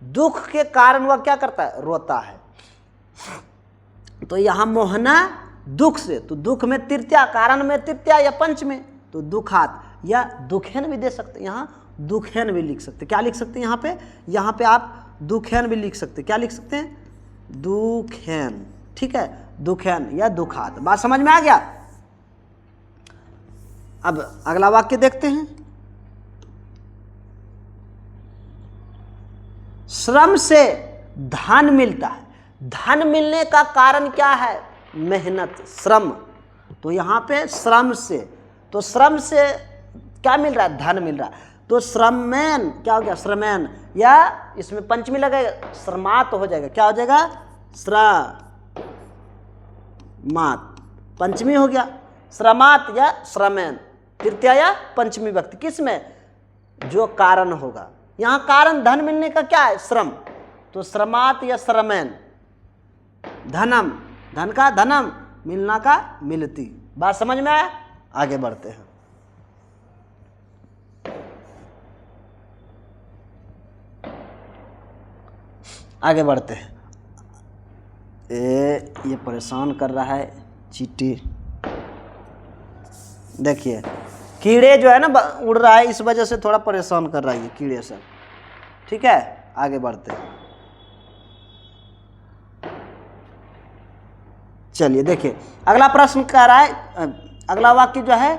दुख के कारण वह क्या करता है, रोता है। तो यहाँ मोहना दुख से, तो दुख में तृतीया, कारण में तृतीया या पंचमी, तो दुखात या दुखेन भी दे सकते हैं। यहाँ दुखेन भी लिख सकते, क्या लिख सकते हैं यहाँ पे आप दुखेन भी लिख सकते। क्या लिख सकते हैं, दुखेन, ठीक है, दुखेन या दुखात। बात समझ में आ गया। अब अगला वाक्य देखते हैं। श्रम से धन मिलता है। धन मिलने का कारण क्या है, मेहनत, श्रम। तो यहाँ पे श्रम से, तो श्रम से क्या मिल रहा है, धन मिल रहा है। तो श्रमेन क्या हो गया, श्रमेन, या इसमें पंचमी लगेगा, श्रमात हो जाएगा। क्या हो जाएगा, श्रमात, पंचमी हो गया। श्रमात या श्रमेन, तृतीया या पंचमी व्यक्ति, किस में, जो कारण होगा। यहाँ कारण धन मिलने का क्या है, श्रम। तो श्रमात या श्रमेन, धनम, धन का धनम, मिलना का मिलती। बात समझ में आया? आगे बढ़ते हैं। आगे बढ़ते हैं। ये परेशान कर रहा है चींटी। देखिए कीड़े जो है ना उड़ रहा है, इस वजह से थोड़ा परेशान कर रहा है ये कीड़े सब। ठीक है, आगे बढ़ते हैं। चलिए देखिए अगला प्रश्न कह रहा है, अगला वाक्य जो है,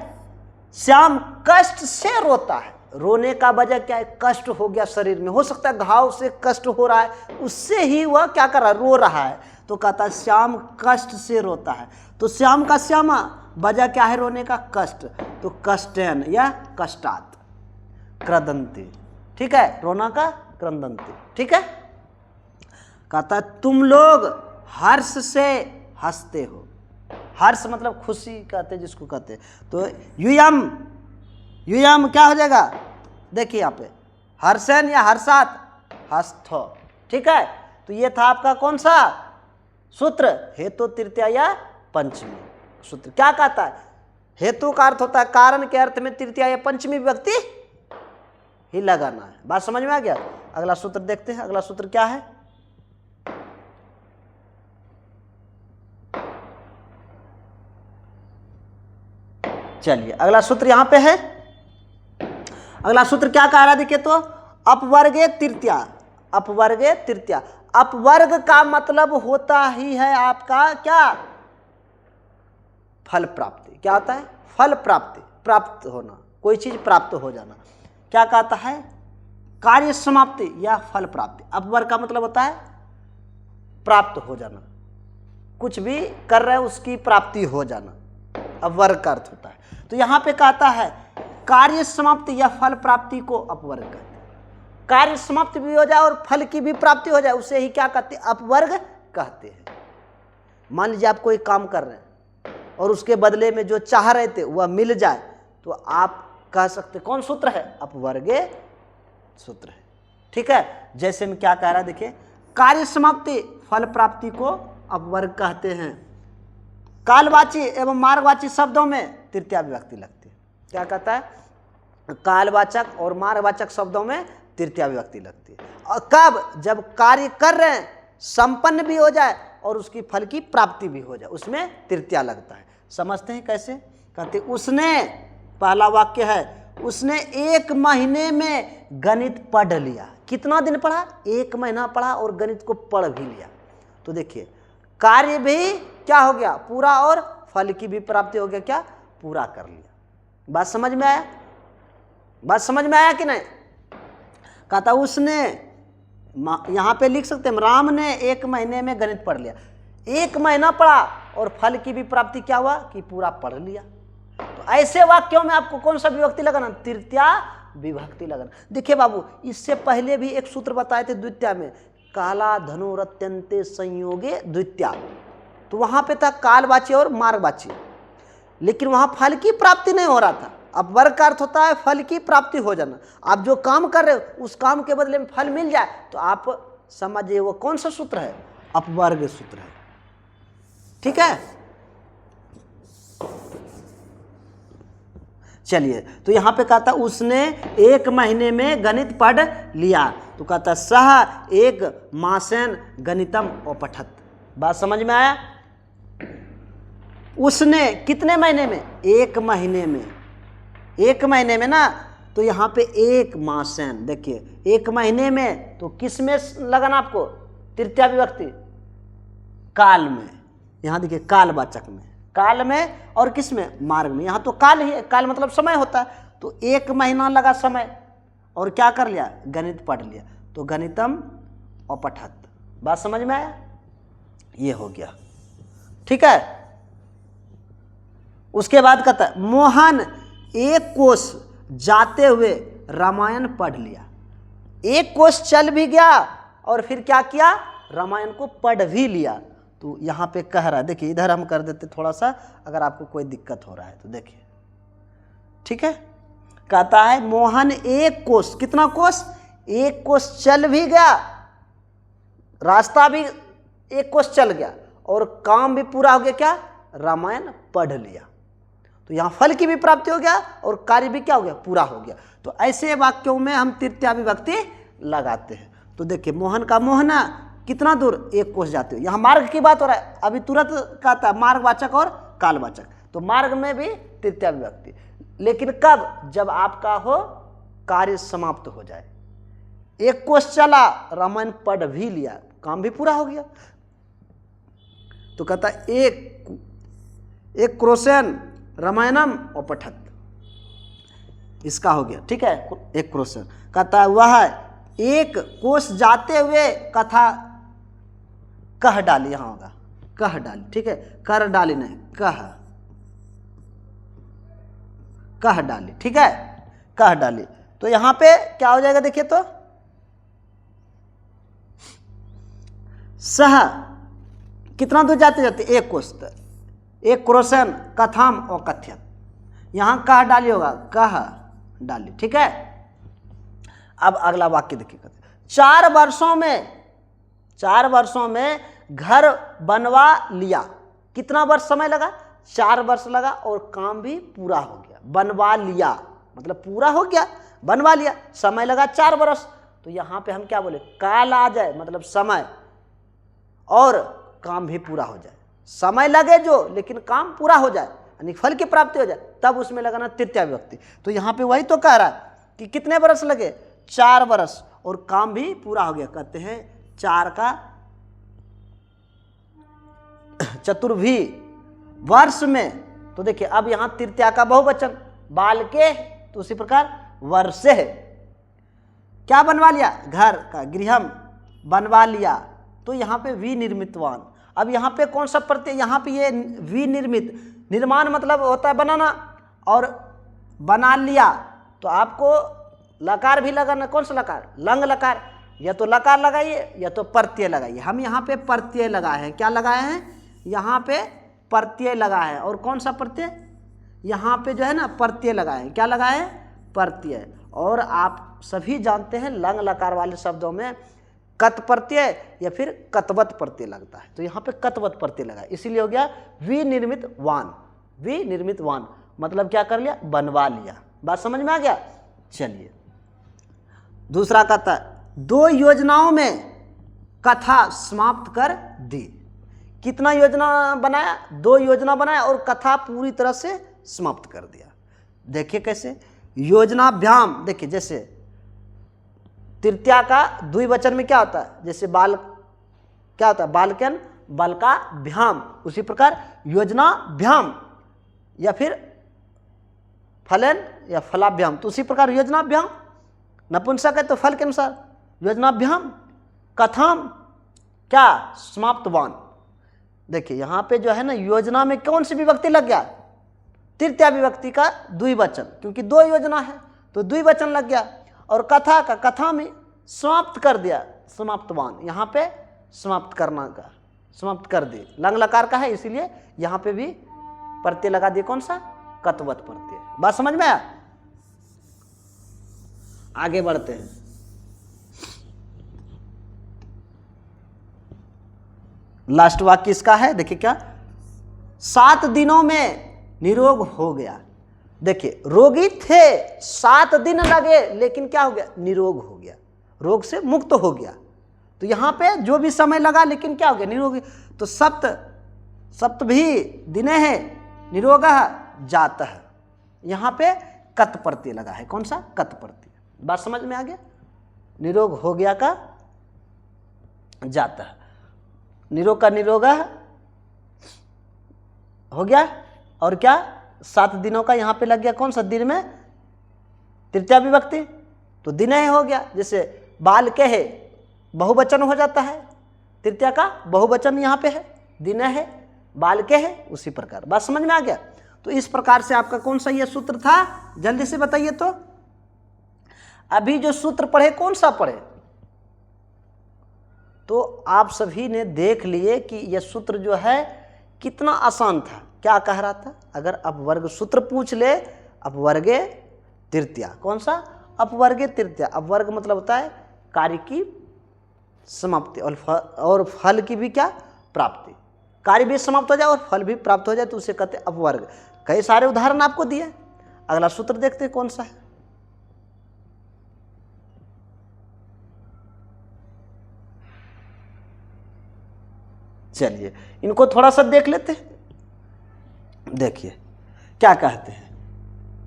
श्याम कष्ट से रोता है। रोने का वजह क्या है? कष्ट हो गया शरीर में, हो सकता है घाव से कष्ट हो रहा है, उससे ही वह क्या कर रहा है? रो रहा है। तो कहता है श्याम कष्ट से रोता है। तो श्याम का श्यामा वजह क्या है रोने का? कष्ट। तो कष्टेन या कष्टात, क्रदंती। ठीक है, रोना का क्रदंती। ठीक है, कहता है तुम लोग हर्ष से हंसते हो। हर्ष मतलब खुशी कहते हैं जिसको कहते हैं। तो युयम, युयम क्या हो जाएगा? देखिए यहाँ पे हर्षन या हर्षात, हस्थो। ठीक है, तो ये था आपका कौन सा सूत्र? हेतु तृतीया या पंचमी सूत्र। क्या कहता है? हेतु का अर्थ होता है कारण के अर्थ में तृतीया या पंचमी विभक्ति ही लगाना है। बात समझ में आ गया? अगला सूत्र देखते हैं। अगला सूत्र क्या है? चलिए अगला सूत्र यहां पे है। अगला सूत्र क्या कह रहा है? देखिए तो अपवर्गे तृतीया, अपवर्गे तृतीया। अपवर्ग का मतलब होता ही है आपका क्या? फल प्राप्ति। क्या होता है? फल प्राप्ति, प्राप्त होना, कोई चीज प्राप्त हो जाना। क्या कहता है? कार्य समाप्ति या फल प्राप्ति। अपवर्ग का मतलब होता है प्राप्त हो जाना, कुछ भी कर रहे हैं उसकी प्राप्ति हो जाना, अपवर्ग का अर्थ होता है। तो यहां पे कहता है कार्य समाप्ति या फल प्राप्ति को अपवर्ग कहते हैं। कार्य समाप्त भी हो जाए और फल की भी प्राप्ति हो जाए, उसे ही क्या कहते हैं? अपवर्ग कहते हैं। मान लीजिए आप कोई काम कर रहे हैं और उसके बदले में जो चाह रहे थे वह मिल जाए, तो आप कह सकते कौन सूत्र है? अपवर्गे सूत्र है। ठीक है, जैसे में क्या कह रहा है देखिए, कार्य समाप्ति फल प्राप्ति को अपवर्ग कहते हैं। कालवाची एवं मार्गवाची शब्दों में तृतीया विभक्ति लगती है। क्या कहता है? कालवाचक और मार्गवाचक शब्दों में तृतीया विभक्ति लगती है। और कब? जब कार्य कर रहे हैं, संपन्न भी हो जाए और उसकी फल की प्राप्ति भी हो जाए, उसमें तृतीया लगता है। समझते हैं कैसे? कहते उसने, पहला वाक्य है, उसने 1 महीने में गणित पढ़ लिया। कितना दिन पढ़ा? 1 महीना पढ़ा और गणित को पढ़ भी लिया। तो देखिए कार्य भी क्या हो गया? पूरा, और फल की भी प्राप्ति हो गया, क्या? पूरा कर लिया। बात समझ में आया? बात समझ में आया कि नहीं? कहता उसने, यहां पे लिख सकते हैं राम ने 1 महीने में गणित पढ़ लिया। 1 महीना पढ़ा और फल की भी प्राप्ति क्या हुआ? कि पूरा पढ़ लिया। तो ऐसे वाक्यों में आपको कौन सा विभक्ति लगाना? तृतीया विभक्ति लगाना। देखिए बाबू, इससे पहले भी एक सूत्र बताए थे द्वितीया में, काला धनुरत्यंते संयोगे द्वितीया। तो वहां पे था कालवाची और मार्गवाची, लेकिन वहां फल की प्राप्ति नहीं हो रहा था। अपवर्ग का अर्थ होता है फल की प्राप्ति हो जाना। आप जो काम कर रहे हो उस काम के बदले में फल मिल जाए, तो आप समझिए वो कौन सा सूत्र है? अपवर्ग सूत्र है। ठीक है, चलिए तो यहां पे कहता उसने 1 महीने में गणित पढ़ लिया। तो कहता सह 1 मासेन गणितम अपठत। बात समझ में आया? उसने कितने महीने में? 1 महीने में। 1 महीने में ना, तो यहाँ पे 1 मासेन, देखिए 1 महीने में, तो किस में लगाना आपको? तृतीया विभक्ति, काल में। यहाँ देखिए कालवाचक में, काल में, और किस में? मार्ग में। यहाँ तो काल ही है, काल मतलब समय होता है। तो 1 महीना लगा समय और क्या कर लिया? गणित पढ़ लिया। तो गणितम अपठत। बात समझ में आया? ये हो गया। ठीक है, उसके बाद कहता है मोहन 1 कोस जाते हुए रामायण पढ़ लिया। 1 कोस चल भी गया और फिर क्या किया? रामायण को पढ़ भी लिया। तो यहाँ पे कह रहा है, देखिए इधर हम कर देते थोड़ा सा, अगर आपको कोई दिक्कत हो रहा है तो देखिए। ठीक है, कहता है मोहन 1 कोस, कितना कोस? 1 कोस चल भी गया रास्ता भी एक कोस चल गया और काम भी पूरा हो गया, क्या, रामायण पढ़ लिया। तो यहाँ फल की भी प्राप्ति हो गया और कार्य भी क्या हो गया, पूरा हो गया। तो ऐसे वाक्यों में हम तृतीया विभक्ति लगाते हैं। तो देखिए मोहन का मोहना कितना दूर, एक कोस जाते हो। यहाँ मार्ग की बात हो रहा है, अभी तुरंत कहता है मार्गवाचक और कालवाचक, तो मार्ग में भी तृतीया विभक्ति, लेकिन कब, जब आपका हो कार्य समाप्त हो जाए। एक कोस चला, रामायण पढ़ भी लिया, काम भी पूरा हो गया। तो कहता एक क्रोशन रामायणम और पठत, इसका हो गया, ठीक है, एक क्रोशन। कहता वह एक कोस जाते हुए कथा कह डाली, यहाँ होगा कह डाली, ठीक है, कर डाली नहीं, कह डाली, ठीक है, कह डाली। तो यहाँ पे क्या हो जाएगा, देखिए तो सह कितना दूर जाते जाते, एक कोस, एक क्रोशन कथम और कथ्यत, यहाँ कह डाली होगा, कह डाली, ठीक है। अब अगला वाक्य देखिए, 4 वर्षों में घर बनवा लिया। कितना वर्ष समय लगा, 4 वर्ष लगा और काम भी पूरा हो गया। बनवा लिया मतलब पूरा हो गया, बनवा लिया, समय लगा 4 वर्ष। तो यहाँ पे हम क्या बोले, काल आ जाए मतलब समय, और काम भी पूरा हो जाए। समय लगे जो, लेकिन काम पूरा हो जाए, यानी फल की प्राप्ति हो जाए, तब उसमें लगाना तृतीया विभक्ति। तो यहाँ पे वही तो कह रहा है कि कितने वर्ष लगे, 4 वर्ष, और काम भी पूरा हो गया। कहते हैं 4 का चतुर्भी वर्ष में। तो देखिए अब यहाँ तृतीया का बहुवचन, बाल के, तो उसी प्रकार वर्षे है, क्या बनवा लिया, घर का, गृहम बनवा लिया। तो यहाँ पे विनिर्मितवान। अब यहाँ पे कौन सा प्रत्यय, यहाँ पे ये विनिर्मित, निर्माण मतलब होता है बनाना, और बना लिया तो आपको लकार भी लगाना। कौन सा लकार, लंग लकार, या तो लकार लगाइए या तो प्रत्यय लगाइए। हम यहाँ पे प्रत्यय लगाए हैं, क्या लगाए हैं, यहाँ पे प्रत्यय लगाए हैं। और कौन सा प्रत्यय, यहाँ पे जो है ना प्रत्यय लगाए हैं, क्या लगाए हैं, प्रत्यय। और आप सभी जानते हैं लंग लकार वाले शब्दों में कत प्रत्यय या फिर कतवत प्रत्यय लगता है। तो यहाँ पे कतवत प्रत्यय लगा, इसीलिए हो गया विनिर्मित वान। विनिर्मित वान मतलब क्या कर लिया, बनवा लिया। बात समझ में आ गया। चलिए दूसरा कहता है 2 योजनाओं में कथा समाप्त कर दी। कितना योजना बनाया, 2 योजना बनाया और कथा पूरी तरह से समाप्त कर दिया। देखिए कैसे, योजनाभ्याम, देखिए जैसे तृतीया का द्विवचन में क्या होता है, जैसे बाल क्या होता है, बालकन, बल का भ्याम, उसी प्रकार योजनाभ्याम या फिर फलन या फलाभ्याम, तो उसी प्रकार योजनाभ्याम। नपुंसक है तो फल के अनुसार योजनाभ्याम, कथाम क्या, समाप्तवान। देखिए यहाँ पे जो है ना योजना में कौन सी विभक्ति लग गया, तृतीया विभक्ति का द्विवचन, क्योंकि 2 योजना है तो द्विवचन लग गया। और कथा का, कथा में समाप्त कर दिया, समाप्तवान, यहाँ पे समाप्त करना का, समाप्त कर दी, लंग लकार का है, इसीलिए यहाँ पे भी प्रत्यय लगा दिए, कौन सा, कतवत प्रत्यय। बात समझ में आया। आगे बढ़ते हैं। लास्ट वाक्य इसका है, देखिए क्या, 7 दिनों में निरोग हो गया। देखिए रोगी थे, 7 दिन लगे, लेकिन क्या हो गया, निरोग हो गया, रोग से मुक्त हो गया। तो यहाँ पे जो भी समय लगा लेकिन क्या हो गया, निरोगी। तो सप्त भी दिने है निरोग जाता है, यहाँ पे कत प्रत्यय लगा है, कौन सा, कत प्रत्यय। बात समझ में आ गया। निरोग हो गया का जाता है, निरोग का निरोग हो गया, और क्या, 7 दिनों का यहाँ पे लग गया, कौन सा, दिन में तृतीया विभक्ति, तो दिन है हो गया। जैसे बाल के है बहुवचन हो जाता है, तृतीया का बहुवचन यहाँ पे है, दिन है, बाल के है, उसी प्रकार। बात समझ में आ गया। तो इस प्रकार से आपका कौन सा ये सूत्र था, जल्दी से बताइए। तो अभी जो सूत्र पढ़े कौन सा पढ़े, तो आप सभी ने देख लिए कि यह सूत्र जो है कितना आसान था। क्या कह रहा था, अगर अपवर्ग सूत्र पूछ ले, अपवर्गे तृतीया, कौन सा, अपवर्गे तृतीया। अपवर्ग मतलब होता है कार्य की समाप्ति, और फल की भी क्या प्राप्ति। कार्य भी समाप्त हो जाए और फल भी प्राप्त हो जाए तो उसे कहते हैं अपवर्ग। कई सारे उदाहरण आपको दिए। अगला सूत्र देखते हैं कौन सा है। चलिए इनको थोड़ा सा देख लेते हैं। देखिए क्या कहते हैं,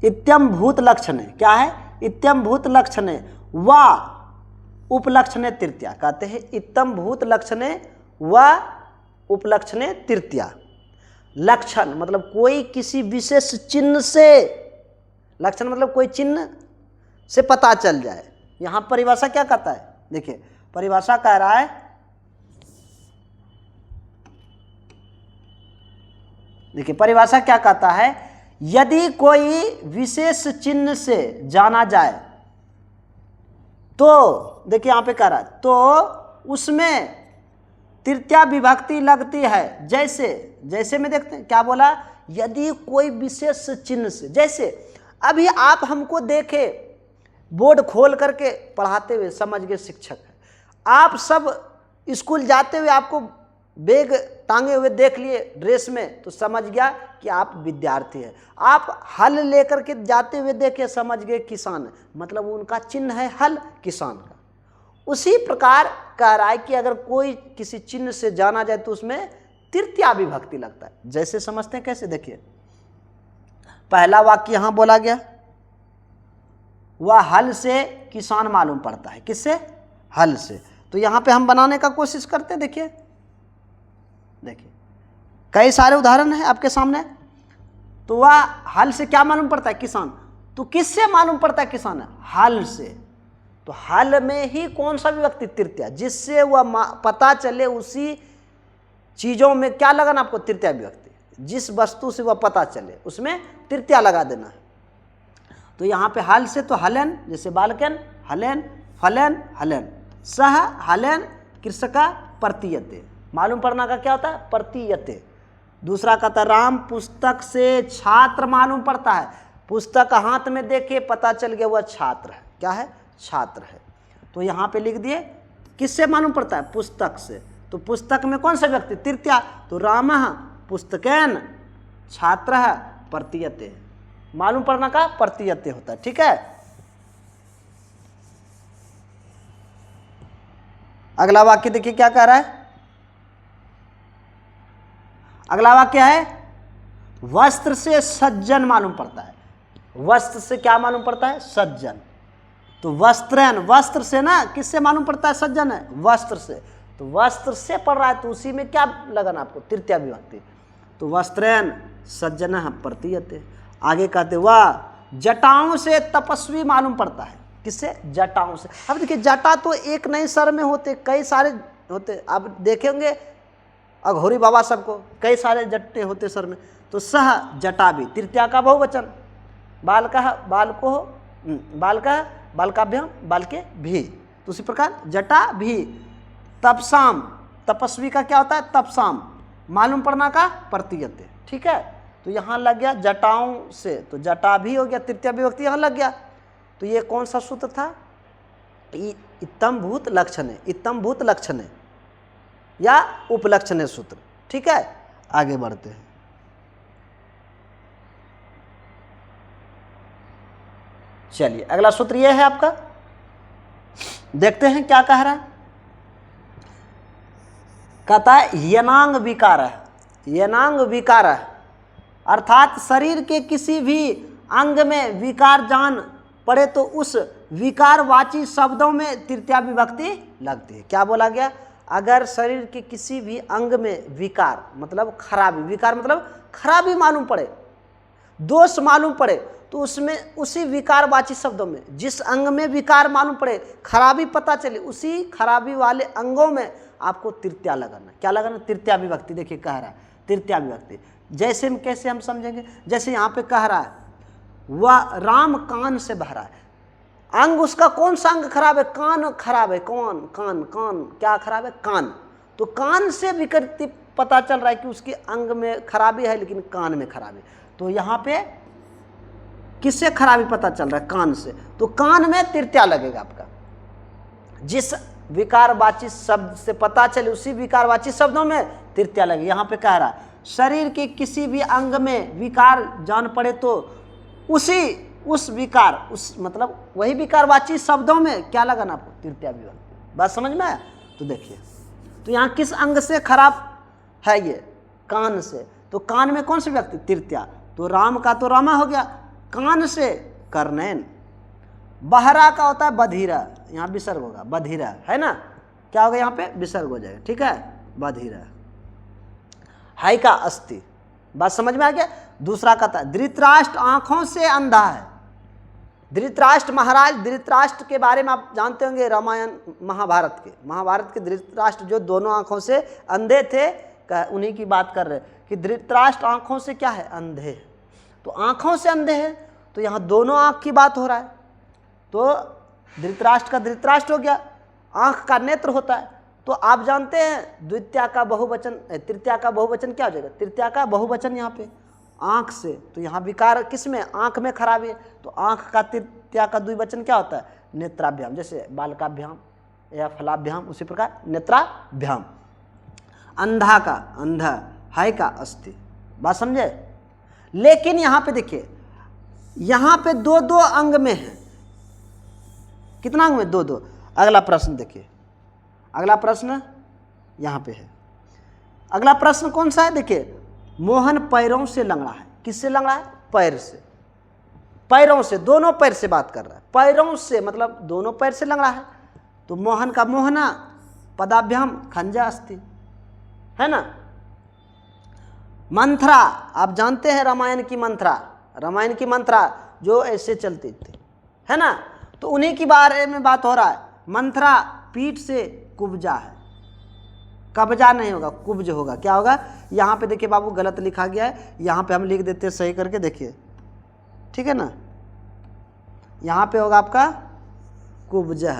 इत्यम भूत लक्षणे, क्या है, इत्यम भूत लक्षणे व उपलक्षणे तृतीया, कहते हैं इत्यम भूत लक्षणे व उपलक्षणे तृतीया। लक्षण मतलब कोई किसी विशेष चिन्ह से, लक्षण मतलब कोई चिन्ह से पता चल जाए। यहां परिभाषा क्या कहता है, देखिए परिभाषा कह रहा है, देखिए परिभाषा क्या कहता है, यदि कोई विशेष चिन्ह से जाना जाए तो, देखिए यहां पे कह रहा है, तो उसमें तृतीया विभक्ति लगती है। जैसे, जैसे में देखते हैं क्या बोला, यदि कोई विशेष चिन्ह से, जैसे अभी आप हमको देखे बोर्ड खोल करके पढ़ाते हुए, समझ गए शिक्षक है, आप सब स्कूल जाते हुए आपको बैग टांगे हुए देख लिए ड्रेस में तो समझ गया कि आप विद्यार्थी हैं। आप हल लेकर के जाते हुए देखे, समझ गए किसान है, मतलब उनका चिन्ह है हल, किसान का। उसी प्रकार कह रहा है कि अगर कोई किसी चिन्ह से जाना जाए तो उसमें तृतीया विभक्ति लगता है। जैसे समझते हैं कैसे, देखिए पहला वाक्य यहां बोला गया, वह हल से किसान मालूम पड़ता है, किससे, हल से। तो यहां पे हम बनाने का कोशिश करते हैं। देखिए देखिए कई सारे उदाहरण हैं आपके सामने। तो वह हल से क्या मालूम पड़ता है, किसान। तो किससे मालूम पड़ता है किसान है, हल से। तो हल में ही कौन सा विभक्ति, तृतीया, जिससे वह पता चले उसी चीजों में क्या लगाना आपको, तृतीया विभक्ति। जिस वस्तु से वह पता चले उसमें तृतीया लगा देना है। तो यहाँ पे हल से तो हलन, जैसे बालकन, हलन, फलन, हलन, सह हलन कृषका प्रतीयते, मालूम पड़ना का क्या होता है, प्रतीयते। दूसरा कहता है राम पुस्तक से छात्र मालूम पड़ता है, पुस्तक हाथ में देखे पता चल गया वह छात्र है, क्या है, छात्र है। तो यहाँ पे लिख दिए किससे मालूम पड़ता है, पुस्तक से। तो पुस्तक में कौन सा व्यक्ति, तृतीया। तो रामः पुस्तकेन छात्रः प्रतीयते, मालूम पड़ना का प्रतीयते होता है, ठीक है। अगला वाक्य देखिए क्या कह रहा है, अगला वाक्य है वस्त्र से सज्जन मालूम पड़ता है। वस्त्र से क्या मालूम पड़ता है, सज्जन। तो वस्त्रन, वस्त्र से ना किससे मालूम पड़ता है, सज्जन है, वस्त्र से। तो वस्त्र से पढ़ रहा है तो उसी में क्या लगाना आपको, तृतीया विभक्ति। तो वस्त्रन सज्जन प्रतीयते। आगे कहते वह जटाओं से तपस्वी मालूम पड़ता है, किससे, जटाओं से। अब देखिए जटा तो एक नहीं सर में होते, कई सारे होते। आप देखेंगे अघोरी बाबा सबको कई सारे जट्टे होते सर में। तो सह जटा भी, तृतीया का बहुवचन। बालकः बालको, बालकः बालकाभ्याम, बालके भी। तो उसी प्रकार जटा भी। तपसाम, तपस्वी का क्या होता है, तपसाम, मालूम पड़ना का प्रतीयते, ठीक है। तो यहाँ लग गया जटाओं से, तो जटा भी हो गया, तृतीया विभक्ति यहाँ लग गया। तो ये कौन सा सूत्र था, इत्तम भूत लक्षणे, इत्तम भूत लक्षणे या उपलक्षणे सूत्र, ठीक है। आगे बढ़ते हैं। चलिए अगला सूत्र यह है आपका, देखते हैं क्या कह रहा है। कहता है यनांग विकार है, यनांग विकार है, अर्थात शरीर के किसी भी अंग में विकार जान पड़े तो उस विकारवाची शब्दों में तृतीया विभक्ति लगती है। क्या बोला गया, अगर शरीर के किसी भी अंग में विकार मतलब खराबी, विकार मतलब खराबी मालूम पड़े, दोष मालूम पड़े, तो उसमें उसी विकारवाची शब्दों में, जिस अंग में विकार मालूम पड़े, खराबी पता चले, उसी खराबी वाले अंगों में आपको तृतीया लगाना। क्या लगाना, तृतीया विभक्ति। देखिए कह रहा है तृतीया विभक्ति। जैसे हम कैसे हम समझेंगे, जैसे यहाँ पे कह रहा है वह राम कान से बह रहा है, अंग उसका कौन सा अंग खराब है, कान खराब है, कौन, कान, कान क्या खराब है, कान। तो कान से विकृति पता चल रहा है कि उसके अंग में खराबी है, लेकिन कान में खराबी। तो यहाँ पे किससे खराबी पता चल रहा है, कान से। तो कान में तृतीया लगेगा आपका। जिस विकारवाची शब्द से पता चले, उसी विकारवाची शब्दों में तृतीया लगे। यहाँ पे कह रहा है शरीर के किसी भी अंग में विकार जान पड़े तो उस विकार, उस मतलब वही विकारवाची शब्दों में क्या लगाना आपको, तृतीया विभक्ति। बात समझ में आया? तो देखिए, तो यहाँ किस अंग से खराब है ये, कान से, तो कान में कौन सी व्यक्ति, तृतीया, तो राम का तो रामा हो गया, कान से कर्णेन। बहरा का होता है बधिरा, यहाँ विसर्ग होगा, बधिरा है ना, क्या होगा यहाँ पे विसर्ग हो जाएगा, ठीक है, बधिरा। हाई का अस्ति, बात समझ में आ गया। दूसरा कहता है धृतराष्ट्र आंखों से अंधा है। धृतराष्ट्र महाराज, धृतराष्ट्र के बारे में आप जानते होंगे, रामायण महाभारत के धृतराष्ट्र जो दोनों आंखों से अंधे थे, उन्हीं की बात कर रहे हैं कि धृतराष्ट्र आंखों से क्या है, अंधे। तो आंखों से अंधे हैं, तो यहाँ दोनों आंख की बात हो रहा है। तो धृतराष्ट्र का धृतराष्ट्र हो गया, आंख का नेत्र होता है। तो आप जानते हैं द्वितीया का बहुवचन, तृतीया का बहुवचन क्या हो जाएगा, तृतीया का बहुवचन यहाँ पे आंख से, तो यहाँ विकार किस में, आंख में खराबी है, तो आंख का तृतीया का द्विवचन क्या होता है, नेत्राभ्याम, जैसे बालकाभ्याम या फलाभ्याम, उसी प्रकार नेत्राभ्याम। अंधा का अंधा, हाय का अस्ति, बात समझे। लेकिन यहाँ पे देखिए, यहाँ पे दो दो अंग में है, कितना अंग में, दो दो। अगला प्रश्न देखिए, अगला प्रश्न यहाँ पे है। अगला प्रश्न कौन सा है, देखिए, मोहन पैरों से लंगड़ा है। किससे लंगड़ा है, पैर से, पैरों से, दोनों पैर से बात कर रहा है, पैरों से मतलब दोनों पैर से लंगड़ा है। तो मोहन का मोहना पदाभ्याम खंजा अस्ति, है ना। मंथरा, आप जानते हैं रामायण की मंथरा, रामायण की मंथरा जो ऐसे चलती थी, है ना, तो उन्हीं के बारे में बात हो रहा है। मंथरा पीठ से कुब्जा है, कब्जा नहीं होगा, कुब्ज होगा, क्या होगा। यहाँ पे देखिए बाबू गलत लिखा गया है, यहाँ पे हम लिख देते हैं सही करके, देखिए, ठीक है ना। यहाँ पे होगा आपका कुब्जा,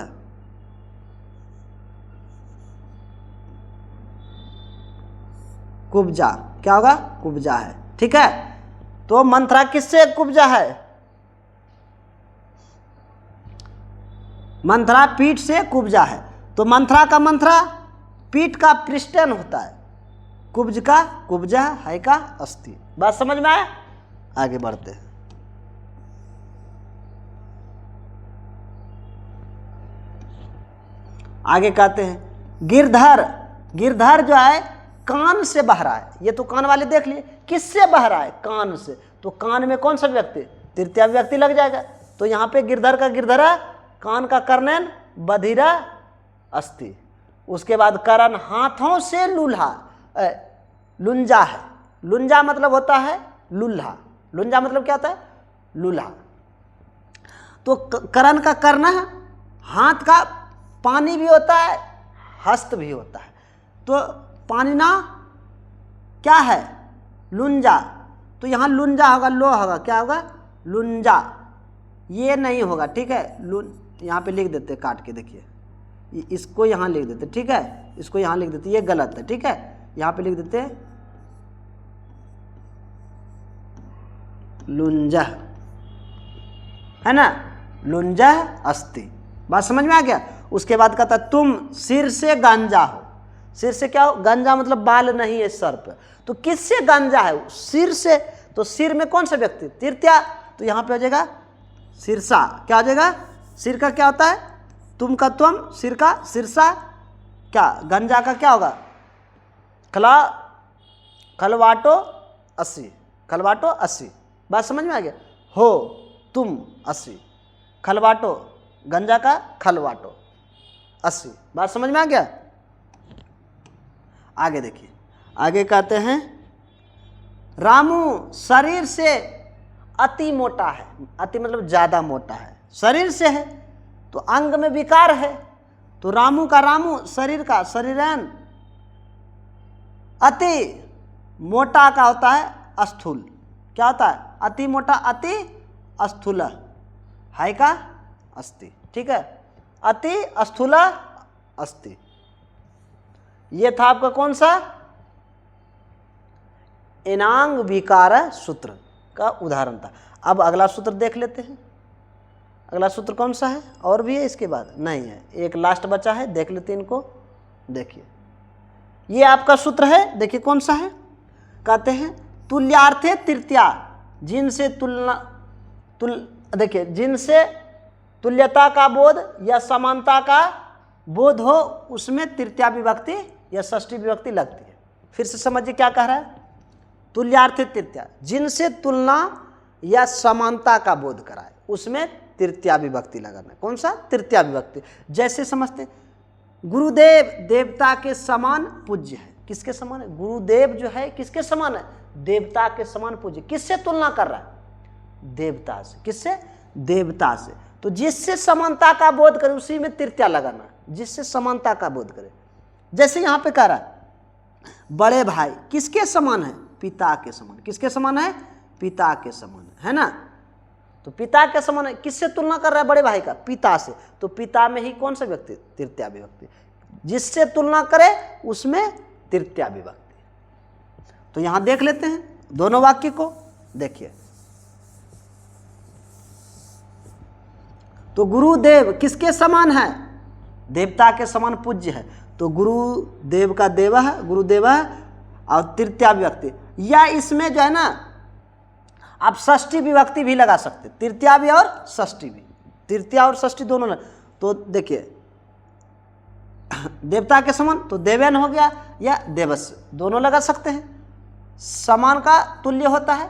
कुब्जा, क्या होगा, कुब्जा है, ठीक है। तो मंथरा किससे कुब्जा है, मंथरा पीठ से कुब्जा है। तो मंथरा का मंथरा पीठ का पृष्ठन होता है, कुब्ज का कुब्जा, हाय का अस्ति। बात समझ में आया? आगे बढ़ते हैं। आगे कहते हैं गिरधर, गिरधर जो है कान से बह रहा है। ये तो कान वाले देख लिए, किससे बह रहा है, कान से। तो कान में कौन सा व्यक्ति, तृतीया व्यक्ति लग जाएगा। तो यहाँ पे गिरधर का गिरधरा, कान का कर्णन, बधिरा अस्ति। उसके बाद करण हाथों से लूल्हा, लुंजा है। लुंजा मतलब होता है लूल्हा, लुंजा मतलब क्या होता है, लूल्हा। तो करण का कर्ण है, हाथ का पानी भी होता है, हस्त भी होता है। तो पानी ना क्या है, लुंजा। तो यहाँ लुंजा होगा, लो होगा, क्या होगा, लुंजा। ये नहीं होगा, ठीक है। यहाँ पे लिख देते काट के, देखिए, इसको यहाँ लिख देते, ठीक है, इसको यहाँ लिख देते, ये गलत है, ठीक है। यहाँ पे लिख देते लुंजह, है ना, लुंजह अस्ति। बात समझ में आ गया। उसके बाद कहता तुम सिर से गांजा हो। सिर से क्या हो, गांजा मतलब बाल नहीं है सर पे। तो किससे गांजा है, सिर से। तो सिर में कौन सा व्यक्ति, तृतीया। तो यहाँ पे हो जाएगा सिरसा, क्या हो जाएगा, सिर का क्या होता है, तुम का तुम, सिर का सिरसा। क्या गंजा का क्या होगा, खलवाटो अस्सी, खलवाटो अस्सी। बात समझ में आ गया। हो तुम अस्सी, खलवाटो, गंजा का खलवाटो अस्सी। बात समझ में आ गया। आगे देखिए, आगे कहते हैं रामू शरीर से अति मोटा है। अति मतलब ज्यादा मोटा है, शरीर से है, तो अंग में विकार है। तो रामू का रामू, शरीर का शरीरन, अति मोटा का होता है स्थूल। क्या होता है, अति मोटा, अति स्थूल, हाय का अस्ति, ठीक है, अति स्थूल अस्ति। ये था आपका कौन सा, एनांग विकार सूत्र का उदाहरण था। अब अगला सूत्र देख लेते हैं। अगला सूत्र कौन सा है? और भी है इसके बाद? नहीं है, एक लास्ट बचा है, देख लेते हैं इनको। देखिए ये आपका सूत्र है, देखिए कौन सा है? कहते हैं तुल्यार्थे तृतीया, जिनसे देखिए जिनसे तुल्यता का बोध या समानता का बोध हो उसमें तृतीया विभक्ति या षष्ठी विभक्ति लगती है। फिर से समझिए क्या कह रहा है? तुल्यार्थे तृतीया, जिनसे तुलना या समानता का बोध कराए उसमें तृतीया विभक्ति लगाना। कौन सा? तृतीया विभक्ति। जैसे समझते गुरुदेव देवता के समान पूज्य है। किसके समान है? गुरुदेव जो है किसके समान है? देवता के समान पूज्य। किससे तुलना कर रहा है? देवता से। किससे? देवता से। तो जिससे समानता का बोध करे उसी में तृतीया लगाना, जिससे समानता का बोध करे। जैसे यहां पे कह रहा है बड़े भाई किसके समान है? पिता के समान। किसके समान है? पिता के समान है ना। तो पिता के समान है, किससे तुलना कर रहा है बड़े भाई का? पिता से। तो पिता में ही कौन सा व्यक्ति? तृतीया विभक्ति। जिससे तुलना करे उसमें तृतीया विभक्ति। तो यहां देख लेते हैं दोनों वाक्य को। देखिए तो गुरुदेव किसके समान है? देवता के समान पूज्य है। तो गुरुदेव का देव है, गुरुदेव है और तृतीया विभक्ति। या इसमें जो है ना आप षष्ठी विभक्ति भी लगा सकते, तृतीया भी और षष्ठी भी, तृतीया और षष्ठी दोनों लगा। तो देखिए देवता के समान तो देवेन हो गया या देवस्य, दोनों लगा सकते हैं। समान का तुल्य होता है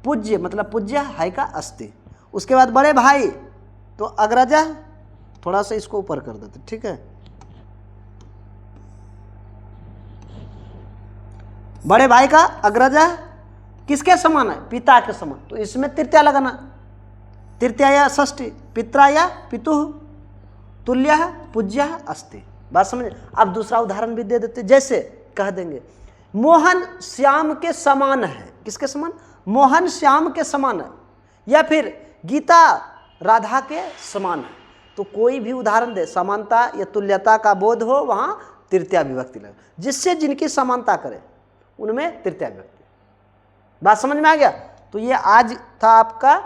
पूज्य, मतलब पूज्य है का अस्ति। उसके बाद बड़े भाई तो अग्रजा, थोड़ा सा इसको ऊपर कर देते, ठीक है। बड़े भाई का अग्रजा किसके समान है? पिता के समान। तो इसमें तृतीया लगाना, तृतीया या षष्ठी, पित्रा या पितुः, तुल्य पूज्य अस्ति। बात समझे? अब दूसरा उदाहरण भी दे देते, जैसे कह देंगे मोहन श्याम के समान है। किसके समान? मोहन श्याम के समान है। या फिर गीता राधा के समान है। तो कोई भी उदाहरण दे, समानता या तुल्यता का बोध हो वहां तृतीया विभक्ति लगे, जिससे जिनकी समानता करे उनमें तृतीया विभक्ति। बात समझ में आ गया? तो ये आज था आपका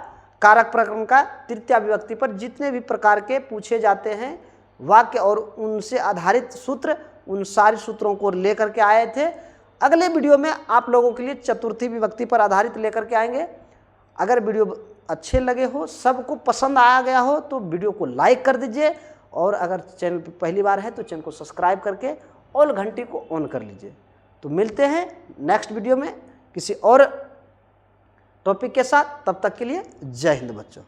कारक प्रकरण का तृतीया विभक्ति पर जितने भी प्रकार के पूछे जाते हैं वाक्य और उनसे आधारित सूत्र, उन सारे सूत्रों को लेकर के आए थे। अगले वीडियो में आप लोगों के लिए चतुर्थी विभक्ति पर आधारित लेकर के आएंगे। अगर वीडियो अच्छे लगे हो, सबको पसंद आ गया हो तो वीडियो को लाइक कर दीजिए, और अगर चैनल पर पहली बार है तो चैनल को सब्सक्राइब करके ऑल घंटी को ऑन कर लीजिए। तो मिलते हैं नेक्स्ट वीडियो में किसी और टॉपिक के साथ। तब तक के लिए जय हिंद बच्चों।